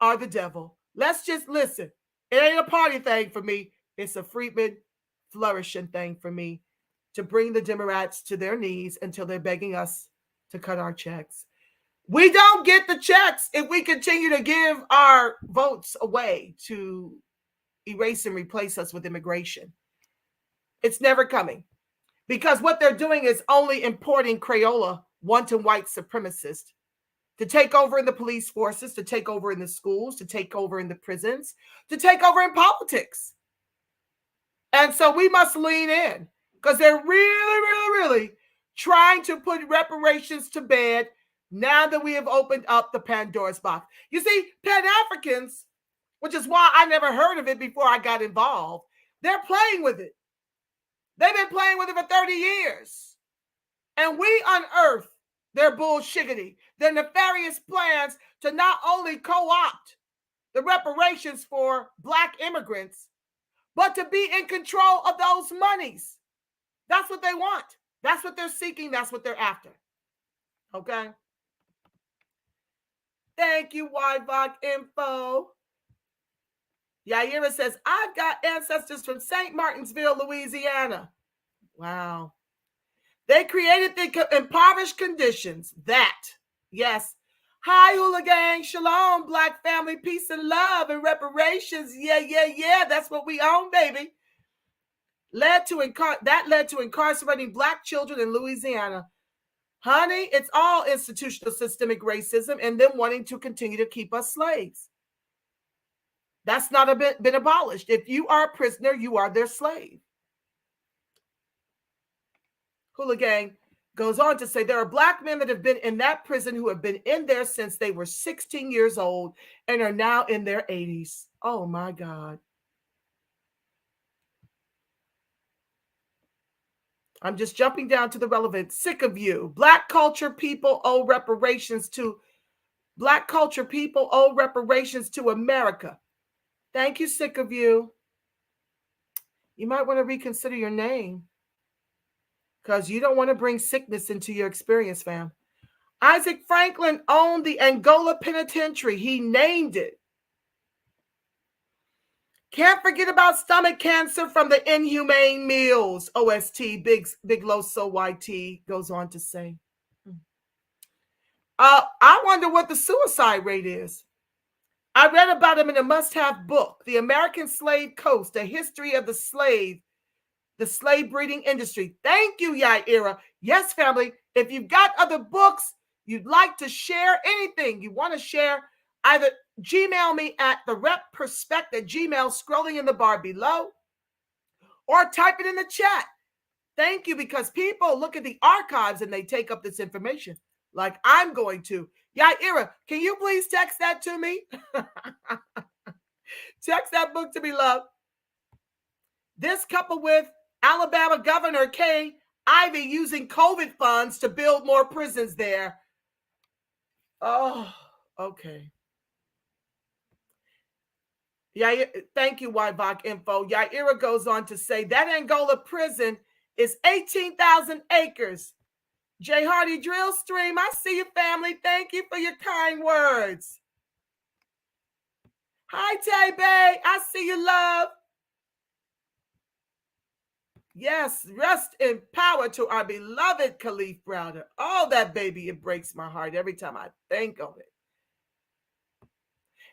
are the devil. Let's just listen. It ain't a party thing for me. It's a Freedman flourishing thing for me to bring the Democrats to their knees until they're begging us to cut our checks. We don't get the checks if we continue to give our votes away to erase and replace us with immigration. It's never coming because what they're doing is only importing Crayola, wanton white supremacists, to take over in the police forces, to take over in the schools, to take over in the prisons, to take over in politics. And so we must lean in because they're really trying to put reparations to bed now that we have opened up the Pandora's box. You see, Pan-Africans, which is why I never heard of it before I got involved, they're playing with it. They've been playing with it for 30 years. And we unearthed their bullshiggity, their nefarious plans to not only co-opt the reparations for Black immigrants, but to be in control of those monies. That's what they want. That's what they're seeking. That's what they're after. Okay? Thank you, YVOC info. Yaira says, I've got ancestors from St. Martinsville, Louisiana. Wow. They created the impoverished conditions that, yes. Hi, hooligan, shalom, Black family, peace and love and reparations. Yeah. That's what we own, baby. That led to incarcerating Black children in Louisiana. Honey, it's all institutional systemic racism and them wanting to continue to keep us slaves. That's not been abolished. If you are a prisoner, you are their slave. Hooligan goes on to say there are Black men that have been in that prison who have been in there since they were 16 years old and are now in their 80s. Oh, my God. I'm just jumping down to the relevant. Sick of you. Black culture people owe reparations to America. Thank you, sick of you. You might want to reconsider your name because you don't want to bring sickness into your experience, fam. Isaac Franklin owned the Angola Penitentiary. He named it. Can't forget about stomach cancer from the inhumane meals. OST, Big Low So YT goes on to say. I wonder what the suicide rate is. I read about him in a must-have book, The American Slave Coast, A History of the Slave the slave breeding industry. Thank you, Yaira. Yes, family, if you've got other books you'd like to share, anything you want to share, either Gmail me at therepperspect@gmail, scrolling in the bar below, or type it in the chat. Thank you, because people look at the archives and they take up this information like I'm going to. Yaira, can you please text that to me? Text that book to me, love. This coupled with Alabama Governor Kay Ivey using COVID funds to build more prisons there. Oh, okay. Yeah, thank you, YVOC Info. Yaira goes on to say that Angola prison is 18,000 acres. Jay Hardy Drill Stream, I see you, family. Thank you for your kind words. Hi, Tay Bay. I see you, love. Yes, rest in power to our beloved Khalif Browder. Oh, that baby, it breaks my heart every time I think of it.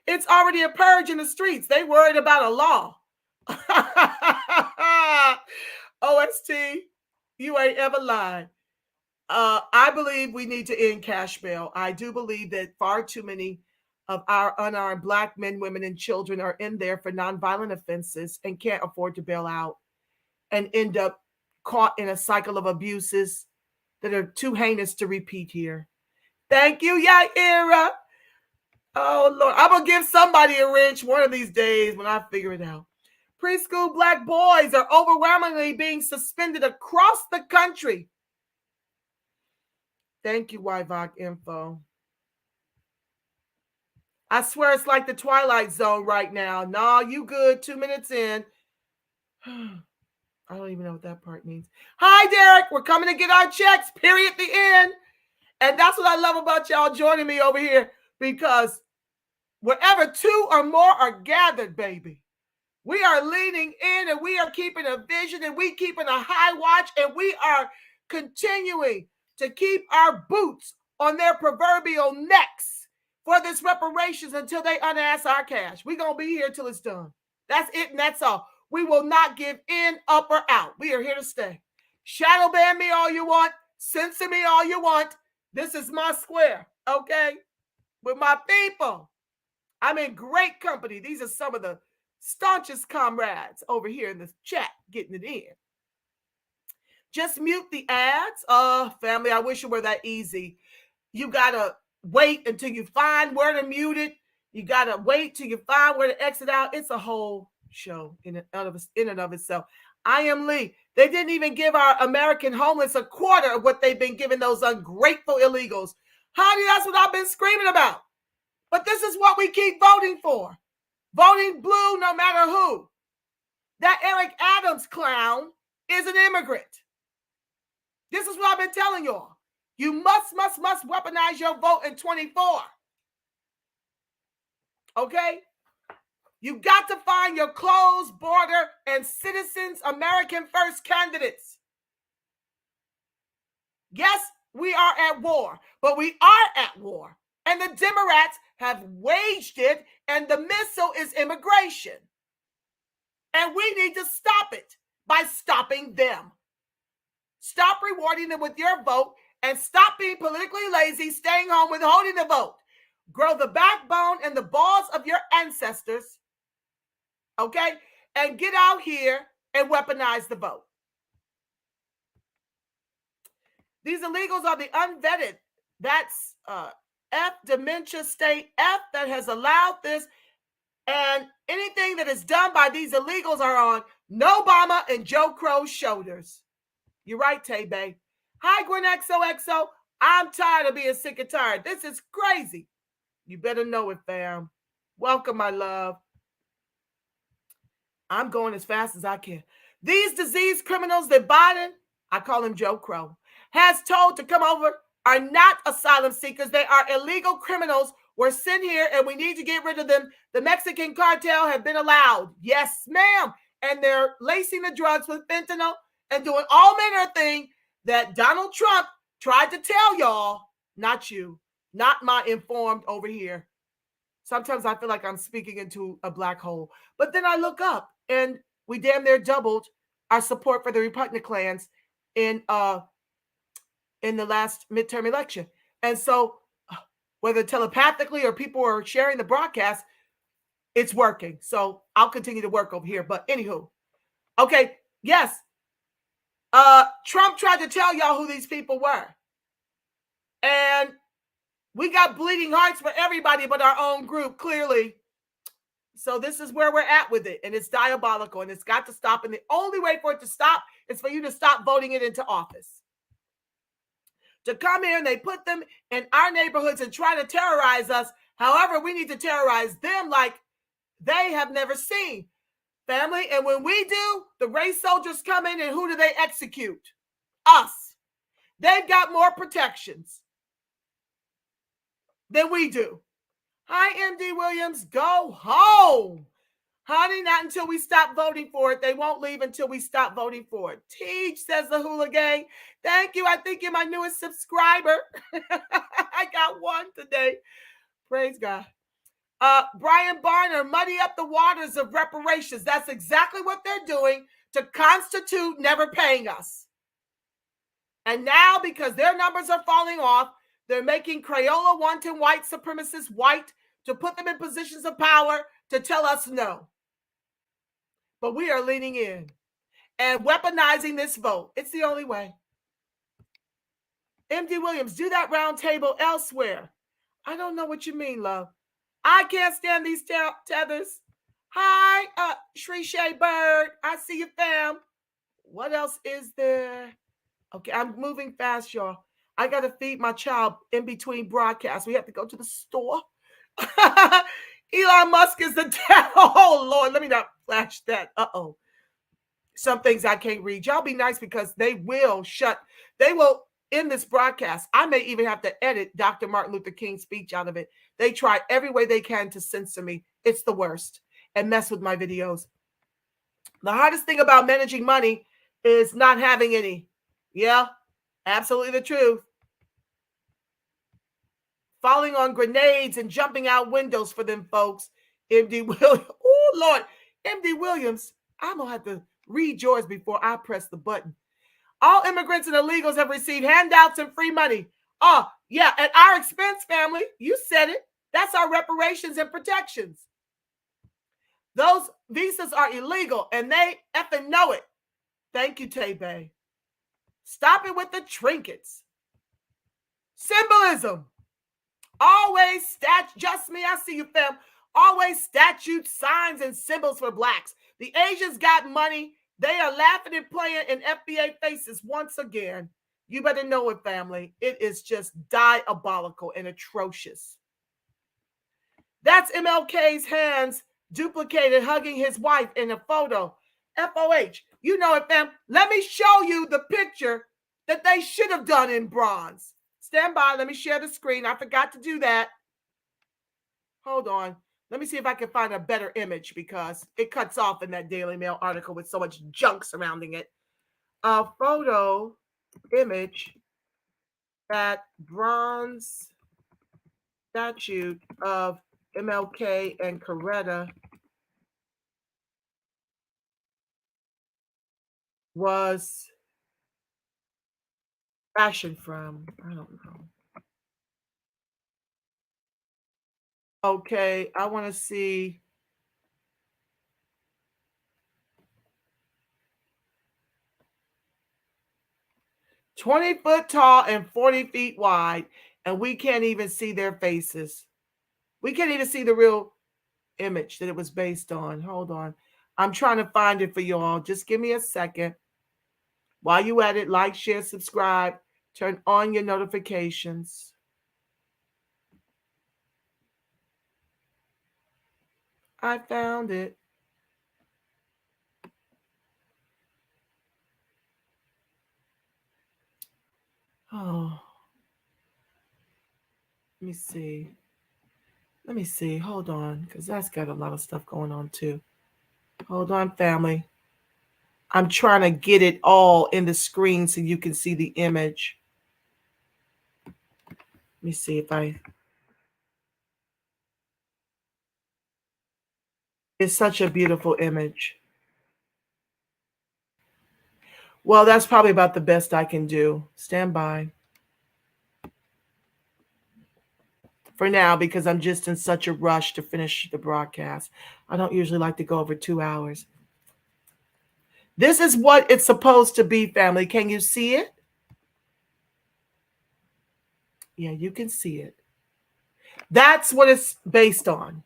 It's already a purge in the streets. They worried about a law. OST, you ain't ever lied. I believe we need to end cash bail. I do believe that far too many of our unarmed Black men, women, and children are in there for nonviolent offenses and can't afford to bail out and end up caught in a cycle of abuses that are too heinous to repeat here. Thank you, Yaira. Oh, Lord. I'm going to give somebody a wrench one of these days when I figure it out. Preschool Black boys are overwhelmingly being suspended across the country. Thank you, YVOC Info. I swear it's like the Twilight Zone right now. No, you good. 2 minutes in. I don't even know what that part means. Hi, Derek. We're coming to get our checks. Period. The end. And that's what I love about y'all joining me over here, because wherever two or more are gathered, baby, we are leaning in and we are keeping a vision and we keeping a high watch and we are continuing to keep our boots on their proverbial necks for this reparations until they unass our cash. We're going to be here till it's done. That's it and that's all. We will not give in, up, or out. We are here to stay. Shadow ban me all you want. Censor me all you want. This is my square, okay? With my people. I'm in great company. These are some of the staunchest comrades over here in the chat getting it in. Just mute the ads. Family, I wish it were that easy. You got to wait until you find where to mute it. You got to wait till you find where to exit out. It's a whole show in and of itself. I am Lee. They didn't even give our American homeless a quarter of what they've been giving those ungrateful illegals. Honey, that's what I've been screaming about. But this is what we keep voting for. Voting blue no matter who. That Eric Adams clown is an immigrant. This is what I've been telling y'all. You must weaponize your vote in 24. Okay? You got to find your closed border and citizens American first candidates. Yes, we are at war, but we are at war. And the Democrats have waged it, and the missile is immigration. And we need to stop it by stopping them. Stop rewarding them with your vote and stop being politically lazy, staying home, withholding the vote. Grow the backbone and the balls of your ancestors, okay? And get out here and weaponize the vote. These illegals are the unvetted. That's F, dementia state F, that has allowed this. And anything that is done by these illegals are on Obama and Joe Crow's shoulders. You're right, Tay Bay. Hi, Gwen XOXO. I'm tired of being sick and tired. This is crazy. You better know it, fam. Welcome, my love. I'm going as fast as I can. These disease criminals that Biden, I call him Joe Crow, has told to come over are not asylum seekers. They are illegal criminals. We're sent here and we need to get rid of them. The Mexican cartel have been allowed. Yes, ma'am. And they're lacing the drugs with fentanyl and doing all manner of things that Donald Trump tried to tell y'all, not you, not my informed over here. Sometimes I feel like I'm speaking into a black hole. But then I look up and we damn near doubled our support for the Repugnant clans in the last midterm election. And so whether telepathically or people are sharing the broadcast, it's working. So I'll continue to work over here. But anywho, okay, yes. Trump tried to tell y'all who these people were. And we got bleeding hearts for everybody but our own group, clearly. So this is where we're at with it. And it's diabolical and it's got to stop. And the only way for it to stop is for you to stop voting it into office. To come here and they put them in our neighborhoods and try to terrorize us. However, we need to terrorize them like they have never seen. Family. And when we do, the race soldiers come in and who do they execute? Us. They've got more protections than we do. Hi, MD Williams. Go home. Honey, not until we stop voting for it. They won't leave until we stop voting for it. Teach, says the Hula Gang. Thank you. I think you're my newest subscriber. I got one today. Praise God. Brian Barner, muddy up the waters of reparations. That's exactly what they're doing to constitute never paying us. And now, because their numbers are falling off, they're making Crayola wanton white supremacists white to put them in positions of power to tell us no. But we are leaning in and weaponizing this vote. It's the only way. MD Williams, do that round table elsewhere. I don't know what you mean, love. I can't stand these tethers. Hi, Shri Shay Bird. I see you, fam. What else is there? Okay, I'm moving fast, y'all. I got to feed my child in between broadcasts. We have to go to the store. Elon Musk is the devil. Oh, Lord, let me not flash that. Uh-oh. Some things I can't read. Y'all be nice because they will end this broadcast. I may even have to edit Dr. Martin Luther King's speech out of it. They try every way they can to censor me. It's the worst. And mess with my videos. The hardest thing about managing money is not having any. Yeah, absolutely the truth. Falling on grenades and jumping out windows for them folks. MD Williams. Oh, Lord. MD Williams. I'm going to have to read yours before I press the button. All immigrants and illegals have received handouts and free money. Oh, yeah, at our expense, family. You said it. That's our reparations and protections. Those visas are illegal, and they effing know it. Thank you, Tay-Bay. Stop it with the trinkets. Symbolism. Always just me, I see you, fam. Always statutes, signs, and symbols for blacks. The Asians got money. They are laughing and playing in FBA faces once again. You better know it, family. It is just diabolical and atrocious. That's MLK's hands duplicated hugging his wife in a photo. FOH. You know it, fam. Let me show you the picture that they should have done in bronze. Stand by. Let me share the screen. I forgot to do that. Hold on. Let me see if I can find a better image because it cuts off in that Daily Mail article with so much junk surrounding it. A photo image that bronze statue of MLK and Coretta was fashioned from. I don't know. Okay, I want to see. "20 foot tall and 40 feet wide, and we can't even see their faces. We can't even see the real image that it was based on. Hold on. I'm trying to find it for y'all. Just give me a second. While you at it, like, share, subscribe, turn on your notifications. I found it. Oh. Let me see. Let me see. Hold on, because that's got a lot of stuff going on too. Hold on, family. I'm trying to get it all in the screen so you can see the image. Let me see if I... It's such a beautiful image. Well, that's probably about the best I can do. Stand by for now because I'm just in such a rush to finish the broadcast. I don't usually like to go over 2 hours. This is what it's supposed to be, family. Can you see it? Yeah, you can see it. That's what it's based on.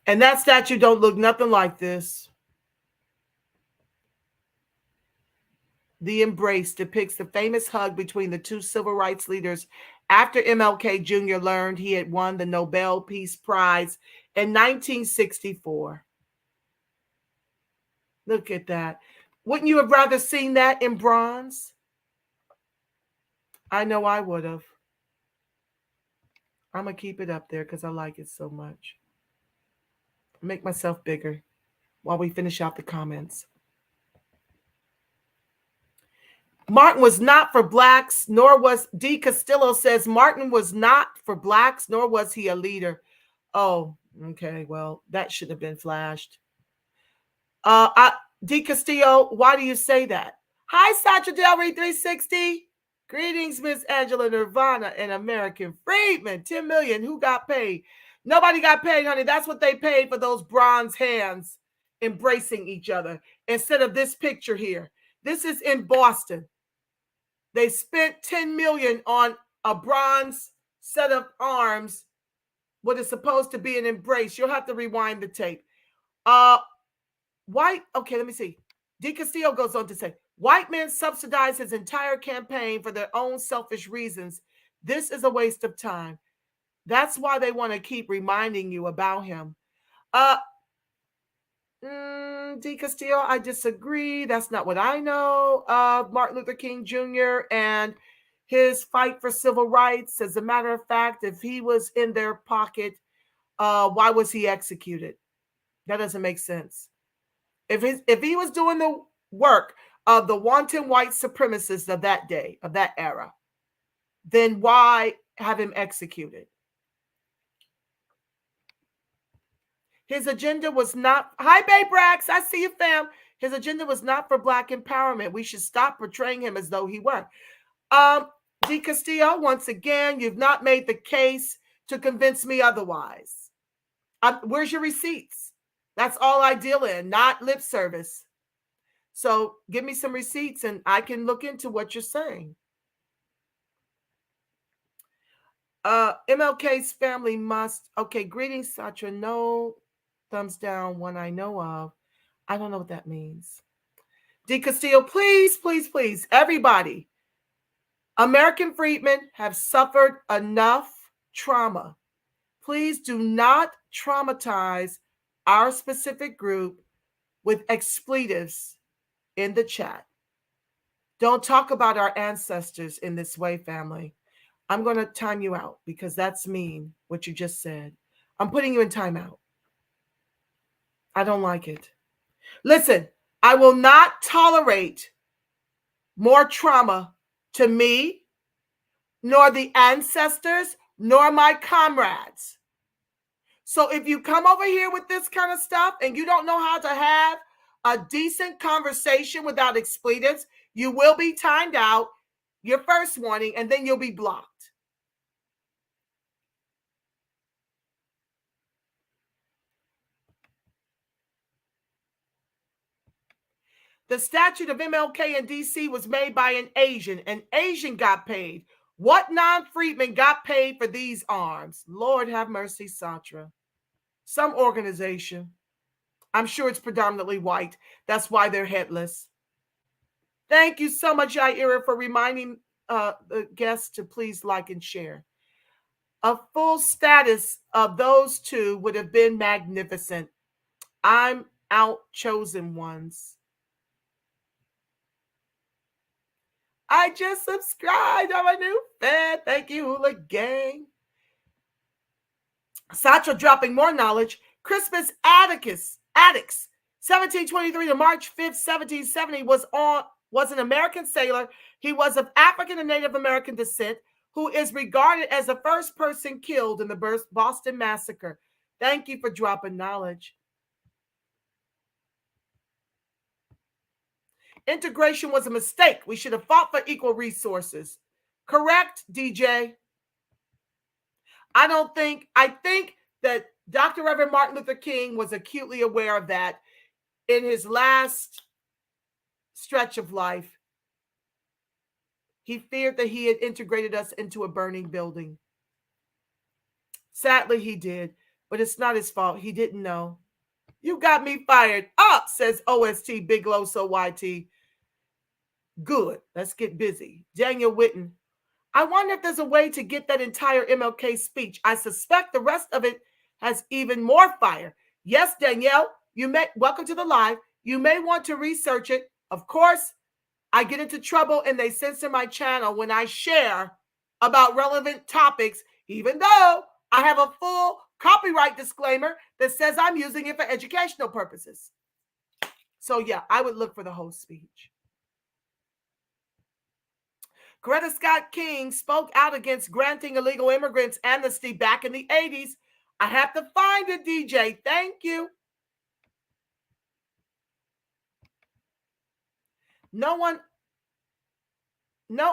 And that statue don't look nothing like this. The embrace depicts the famous hug between the two civil rights leaders after MLK Jr. learned he had won the Nobel Peace Prize in 1964. Look at that. Wouldn't you have rather seen that in bronze? I know I would have. I'm going to keep it up there because I like it so much. Make myself bigger while we finish out the comments. Martin was not for blacks, nor was D. Castillo says Martin was not for blacks, nor was he a leader. Oh, okay. Well, that should have been flashed. D. Castillo, why do you say that? Hi, Sasha Delry 360. Greetings, Miss Angela Nirvana and American Freedman. 10 million. Who got paid? Nobody got paid, honey. That's what they paid for those bronze hands embracing each other instead of this picture here. This is in Boston. They spent 10 million on a bronze set of arms, what is supposed to be an embrace. You'll have to rewind the tape. White, okay, let me see. D. Castillo goes on to say, white men subsidize his entire campaign for their own selfish reasons. This is a waste of time. That's why they want to keep reminding you about him. D. Castillo, I disagree. That's not what I know of Martin Luther King Jr. and his fight for civil rights. As a matter of fact, if he was in their pocket, why was he executed? That doesn't make sense. If he was doing the work of the wanton white supremacists of that day, of that era, then why have him executed? His agenda was not, hi, Babe Brax, I see you, fam. His agenda was not for black empowerment. We should stop portraying him as though he were. D. Castillo, once again, you've not made the case to convince me otherwise. Where's your receipts? That's all I deal in, not lip service. So give me some receipts and I can look into what you're saying. MLK's family must, okay, greetings, Satra. No thumbs down, one I know of. I don't know what that means. D. Castillo, please, please, please, everybody. American freedmen have suffered enough trauma. Please do not traumatize our specific group with expletives in the chat. Don't talk about our ancestors in this way, family. I'm going to time you out because that's mean, what you just said. I'm putting you in timeout. I don't like it. Listen, I will not tolerate more trauma to me, nor the ancestors, nor my comrades. So if you come over here with this kind of stuff and you don't know how to have a decent conversation without expletives, you will be timed out, your first warning, and then you'll be blocked. The statue of MLK in D.C. was made by an Asian. An Asian got paid. What non-freedman got paid for these arms? Lord have mercy, Satra. Some organization. I'm sure it's predominantly white. That's why they're headless. Thank you so much, Yaira, for reminding the guests to please like and share. A full status of those two would have been magnificent. I'm out chosen ones. I just subscribed. I'm a new fan. Thank you, Hula Gang. Satra dropping more knowledge. Crispus Attucks, 1723 to March 5th, 1770, was an American sailor. He was of African and Native American descent, who is regarded as the first person killed in the Boston Massacre. Thank you for dropping knowledge. Integration was a mistake. We should have fought for equal resources. Correct, DJ? I think that Dr. Reverend Martin Luther King was acutely aware of that in his last stretch of life. He feared that he had integrated us into a burning building. Sadly, he did, but it's not his fault. He didn't know. You got me fired up, says OST Big Loso YT. Good. Let's get busy. Daniel Witten. I wonder if there's a way to get that entire MLK speech. I suspect the rest of it has even more fire. Yes, Danielle, welcome to the live. You may want to research it. Of course, I get into trouble and they censor my channel when I share about relevant topics, even though I have a full copyright disclaimer that says I'm using it for educational purposes. So yeah, I would look for the whole speech. Coretta Scott King spoke out against granting illegal immigrants amnesty back in the 80s. I have to find it, DJ. Thank you. No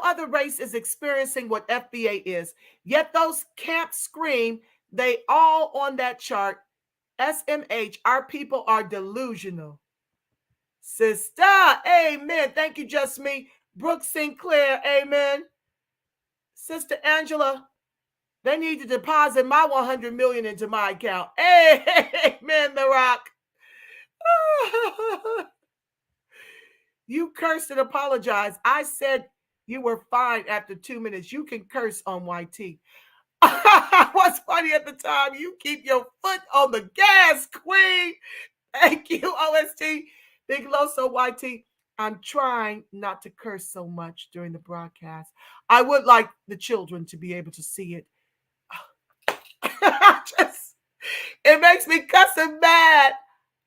other race is experiencing what FBA is. Yet those camps scream they all on that chart. SMH, our people are delusional. Sister, amen. Thank you, Just Me. Brooke Sinclair, amen. Sister Angela, they need to deposit my $100 million into my account. Amen, The Rock. You cursed and apologized. I said you were fine after 2 minutes. You can curse on YT. What's funny at the time, you keep your foot on the gas, queen. Thank you, OST. Big Loso YT. I'm trying not to curse so much during the broadcast. I would like the children to be able to see it. It makes me cussing mad.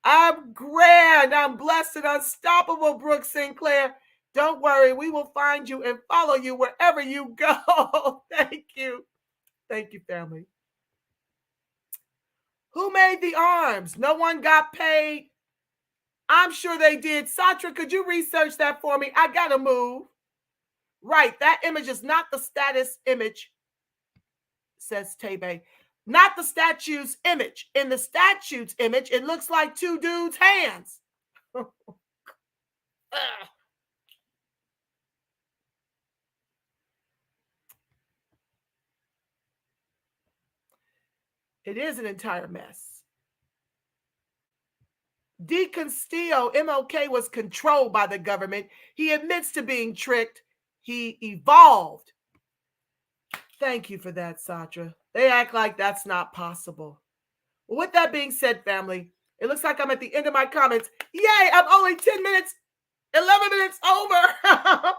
I'm grand. I'm blessed and unstoppable, Brooke Sinclair. Don't worry. We will find you and follow you wherever you go. Thank you. Thank you, family. Who made the arms? No one got paid. I'm sure they did. Satra, could you research that for me? I got to move. Right. That image is not the status image, says Tebe. Not the statue's image. In the statue's image, it looks like two dudes' hands. It is an entire mess. D. Castillo, MLK was controlled by the government. He admits to being tricked. He evolved. Thank you for that, Satra. They act like that's not possible. Well, with that being said, family, it looks like I'm at the end of my comments. Yay, I'm only 10 minutes, 11 minutes over.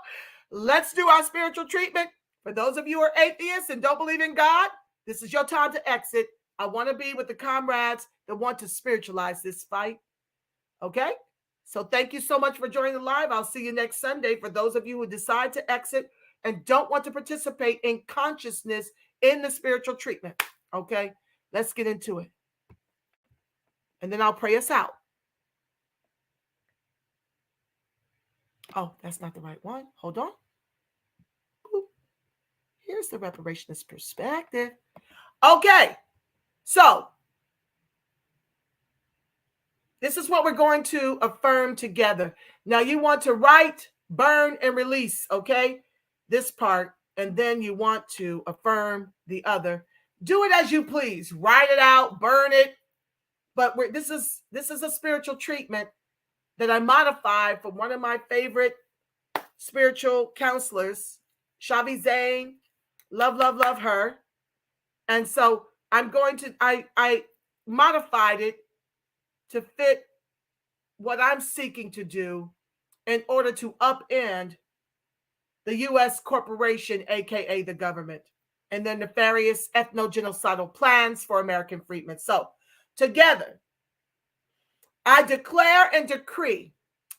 Let's do our spiritual treatment. For those of you who are atheists and don't believe in God, this is your time to exit. I want to be with the comrades that want to spiritualize this fight. Okay? So thank you so much for joining the live. I'll see you next Sunday. For those of you who decide to exit and don't want to participate in consciousness in the spiritual treatment. Okay? Let's get into it. And then I'll pray us out. Oh, that's not the right one. Hold on. Boop. Here's the reparationist perspective. Okay. So this is what we're going to affirm together. Now you want to write, burn, and release, okay? This part, and then you want to affirm the other. Do it as you please. Write it out, burn it. But this is a spiritual treatment that I modified from one of my favorite spiritual counselors, Shavi Zane. Love her. And so I'm going to, I modified it to fit what I'm seeking to do in order to upend the U.S. corporation, aka the government, and their nefarious ethnogenocidal plans for American freedmen. So, together, I declare and decree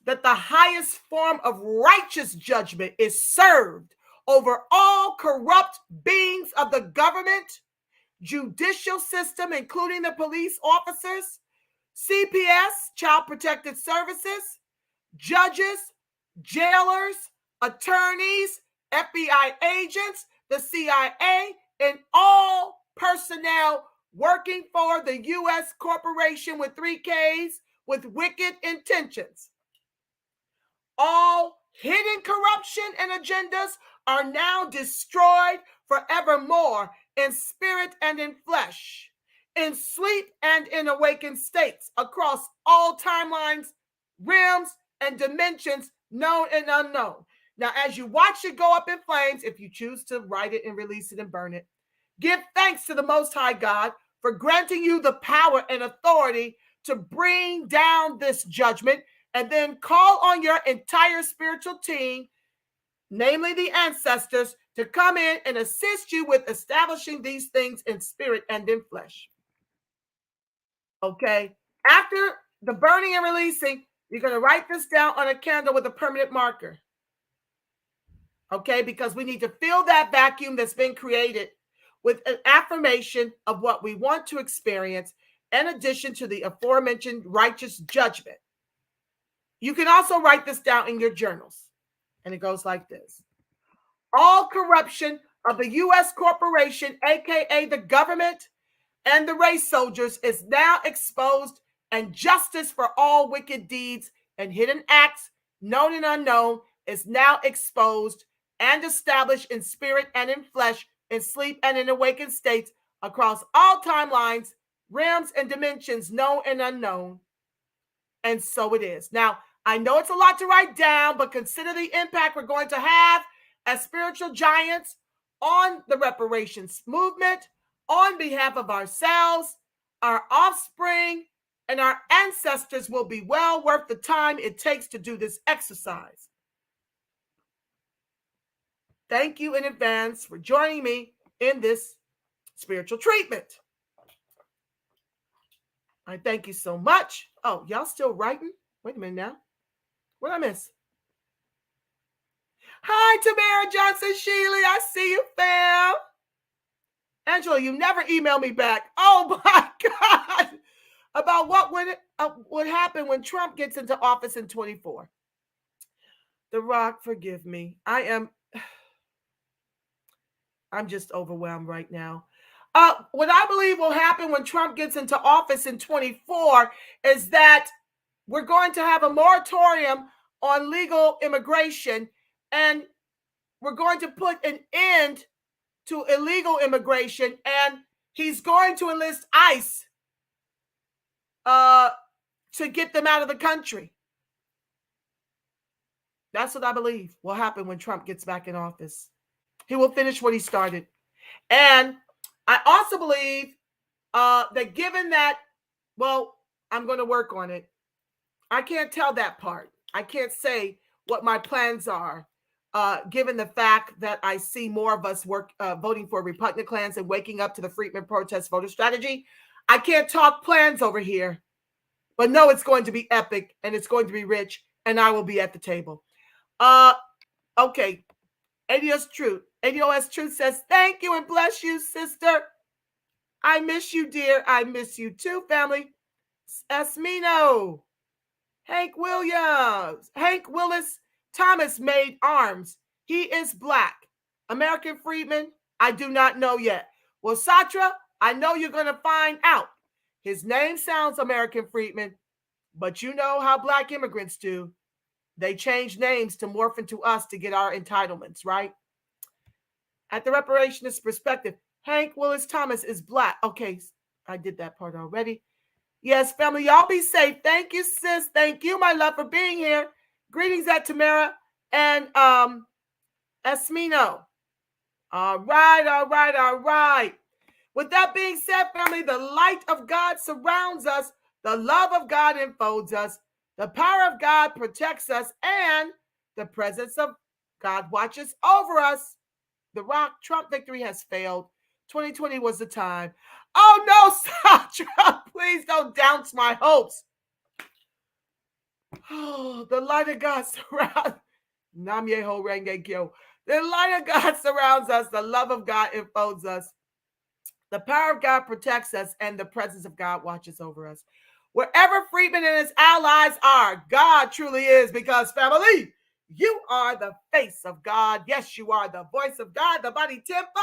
that the highest form of righteous judgment is served over all corrupt beings of the government, judicial system, including the police officers, CPS, Child Protective Services, judges, jailers, attorneys, FBI agents, the CIA, and all personnel working for the U.S. corporation with 3 Ks with wicked intentions. All hidden corruption and agendas are now destroyed forevermore in spirit and in flesh, in sleep and in awakened states, across all timelines, realms, and dimensions, known and unknown. Now, as you watch it go up in flames, if you choose to write it and release it and burn it, give thanks to the Most High God for granting you the power and authority to bring down this judgment, and then call on your entire spiritual team, namely the ancestors, to come in and assist you with establishing these things in spirit and in flesh. Okay? After the burning and releasing, you're going to write this down on a candle with a permanent marker. Okay? Because we need to fill that vacuum that's been created with an affirmation of what we want to experience, in addition to the aforementioned righteous judgment. You can also write this down in your journals. And it goes like this. All corruption of the U.S. corporation, aka the government, and the race soldiers is now exposed, and justice for all wicked deeds and hidden acts, known and unknown, is now exposed and established in spirit and in flesh, in sleep and in awakened states, across all timelines, realms, and dimensions, known and unknown. And so it is. Now, I know it's a lot to write down, but consider the impact we're going to have as spiritual giants on the reparations movement, on behalf of ourselves, our offspring, and our ancestors will be well worth the time it takes to do this exercise. Thank you in advance for joining me in this spiritual treatment. I thank you so much. Oh, y'all still writing? Wait a minute now. What did I miss? Hi, Tamara Johnson Sheely. I see you, fam. Angela, you never email me back. Oh, my God. About what would happen when Trump gets into office in 24. The Rock, forgive me. I'm just overwhelmed right now. What I believe will happen when Trump gets into office in 24 is that we're going to have a moratorium on legal immigration, and we're going to put an end to illegal immigration, and he's going to enlist ICE to get them out of the country. That's what I believe will happen when Trump gets back in office. He will finish what he started. And I also believe that given that, well, I'm going to work on it. I can't tell that part. I can't say what my plans are, given the fact that I see more of us voting for repugnant plans and waking up to the Freedmen protest voter strategy. I can't talk plans over here, but no, it's going to be epic and it's going to be rich, and I will be at the table. Okay. ADOS Truth says, thank you and bless you, sister. I miss you, dear. I miss you too, family. Esmino. Hank Williams. Hank Willis Thomas made arms. He is black. American freedman? I do not know yet. Well, Satra, I know you're going to find out. His name sounds American freedman, but you know how black immigrants do. They change names to morph into us to get our entitlements, right? At the reparationist perspective, Hank Willis Thomas is black. Okay, I did that part already. Yes, family, y'all be safe. Thank you, sis. Thank you, my love, for being here. Greetings at Tamara and Esmino. All right. With that being said, family, the light of God surrounds us. The love of God enfolds us. The power of God protects us. And the presence of God watches over us. The Rock, Trump victory has failed. 2020 was the time. Oh, no, Satra, please don't douse my hopes. Oh, the light of God surrounds. Nam Yeho Renge Kyo. The light of God surrounds us. The love of God enfolds us. The power of God protects us, and the presence of God watches over us. Wherever Freedman and his allies are, God truly is, because family, You are the face of God. Yes, you are the voice of God, the body temple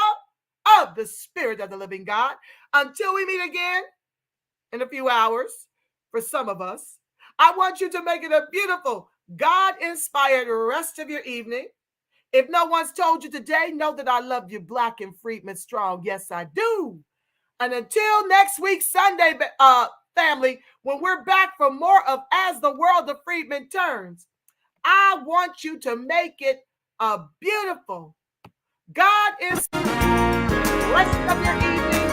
of the Spirit of the living God. Until we meet again in a few hours, for some of us, I want you to make it a beautiful, God-inspired rest of your evening. If no one's told you today, know that I love you, Black and Freedman strong. Yes, I do. And until next week, Sunday, family, when we're back for more of As the World of Freedmen Turns, I want you to make it a beautiful, God-inspired rest of your evening.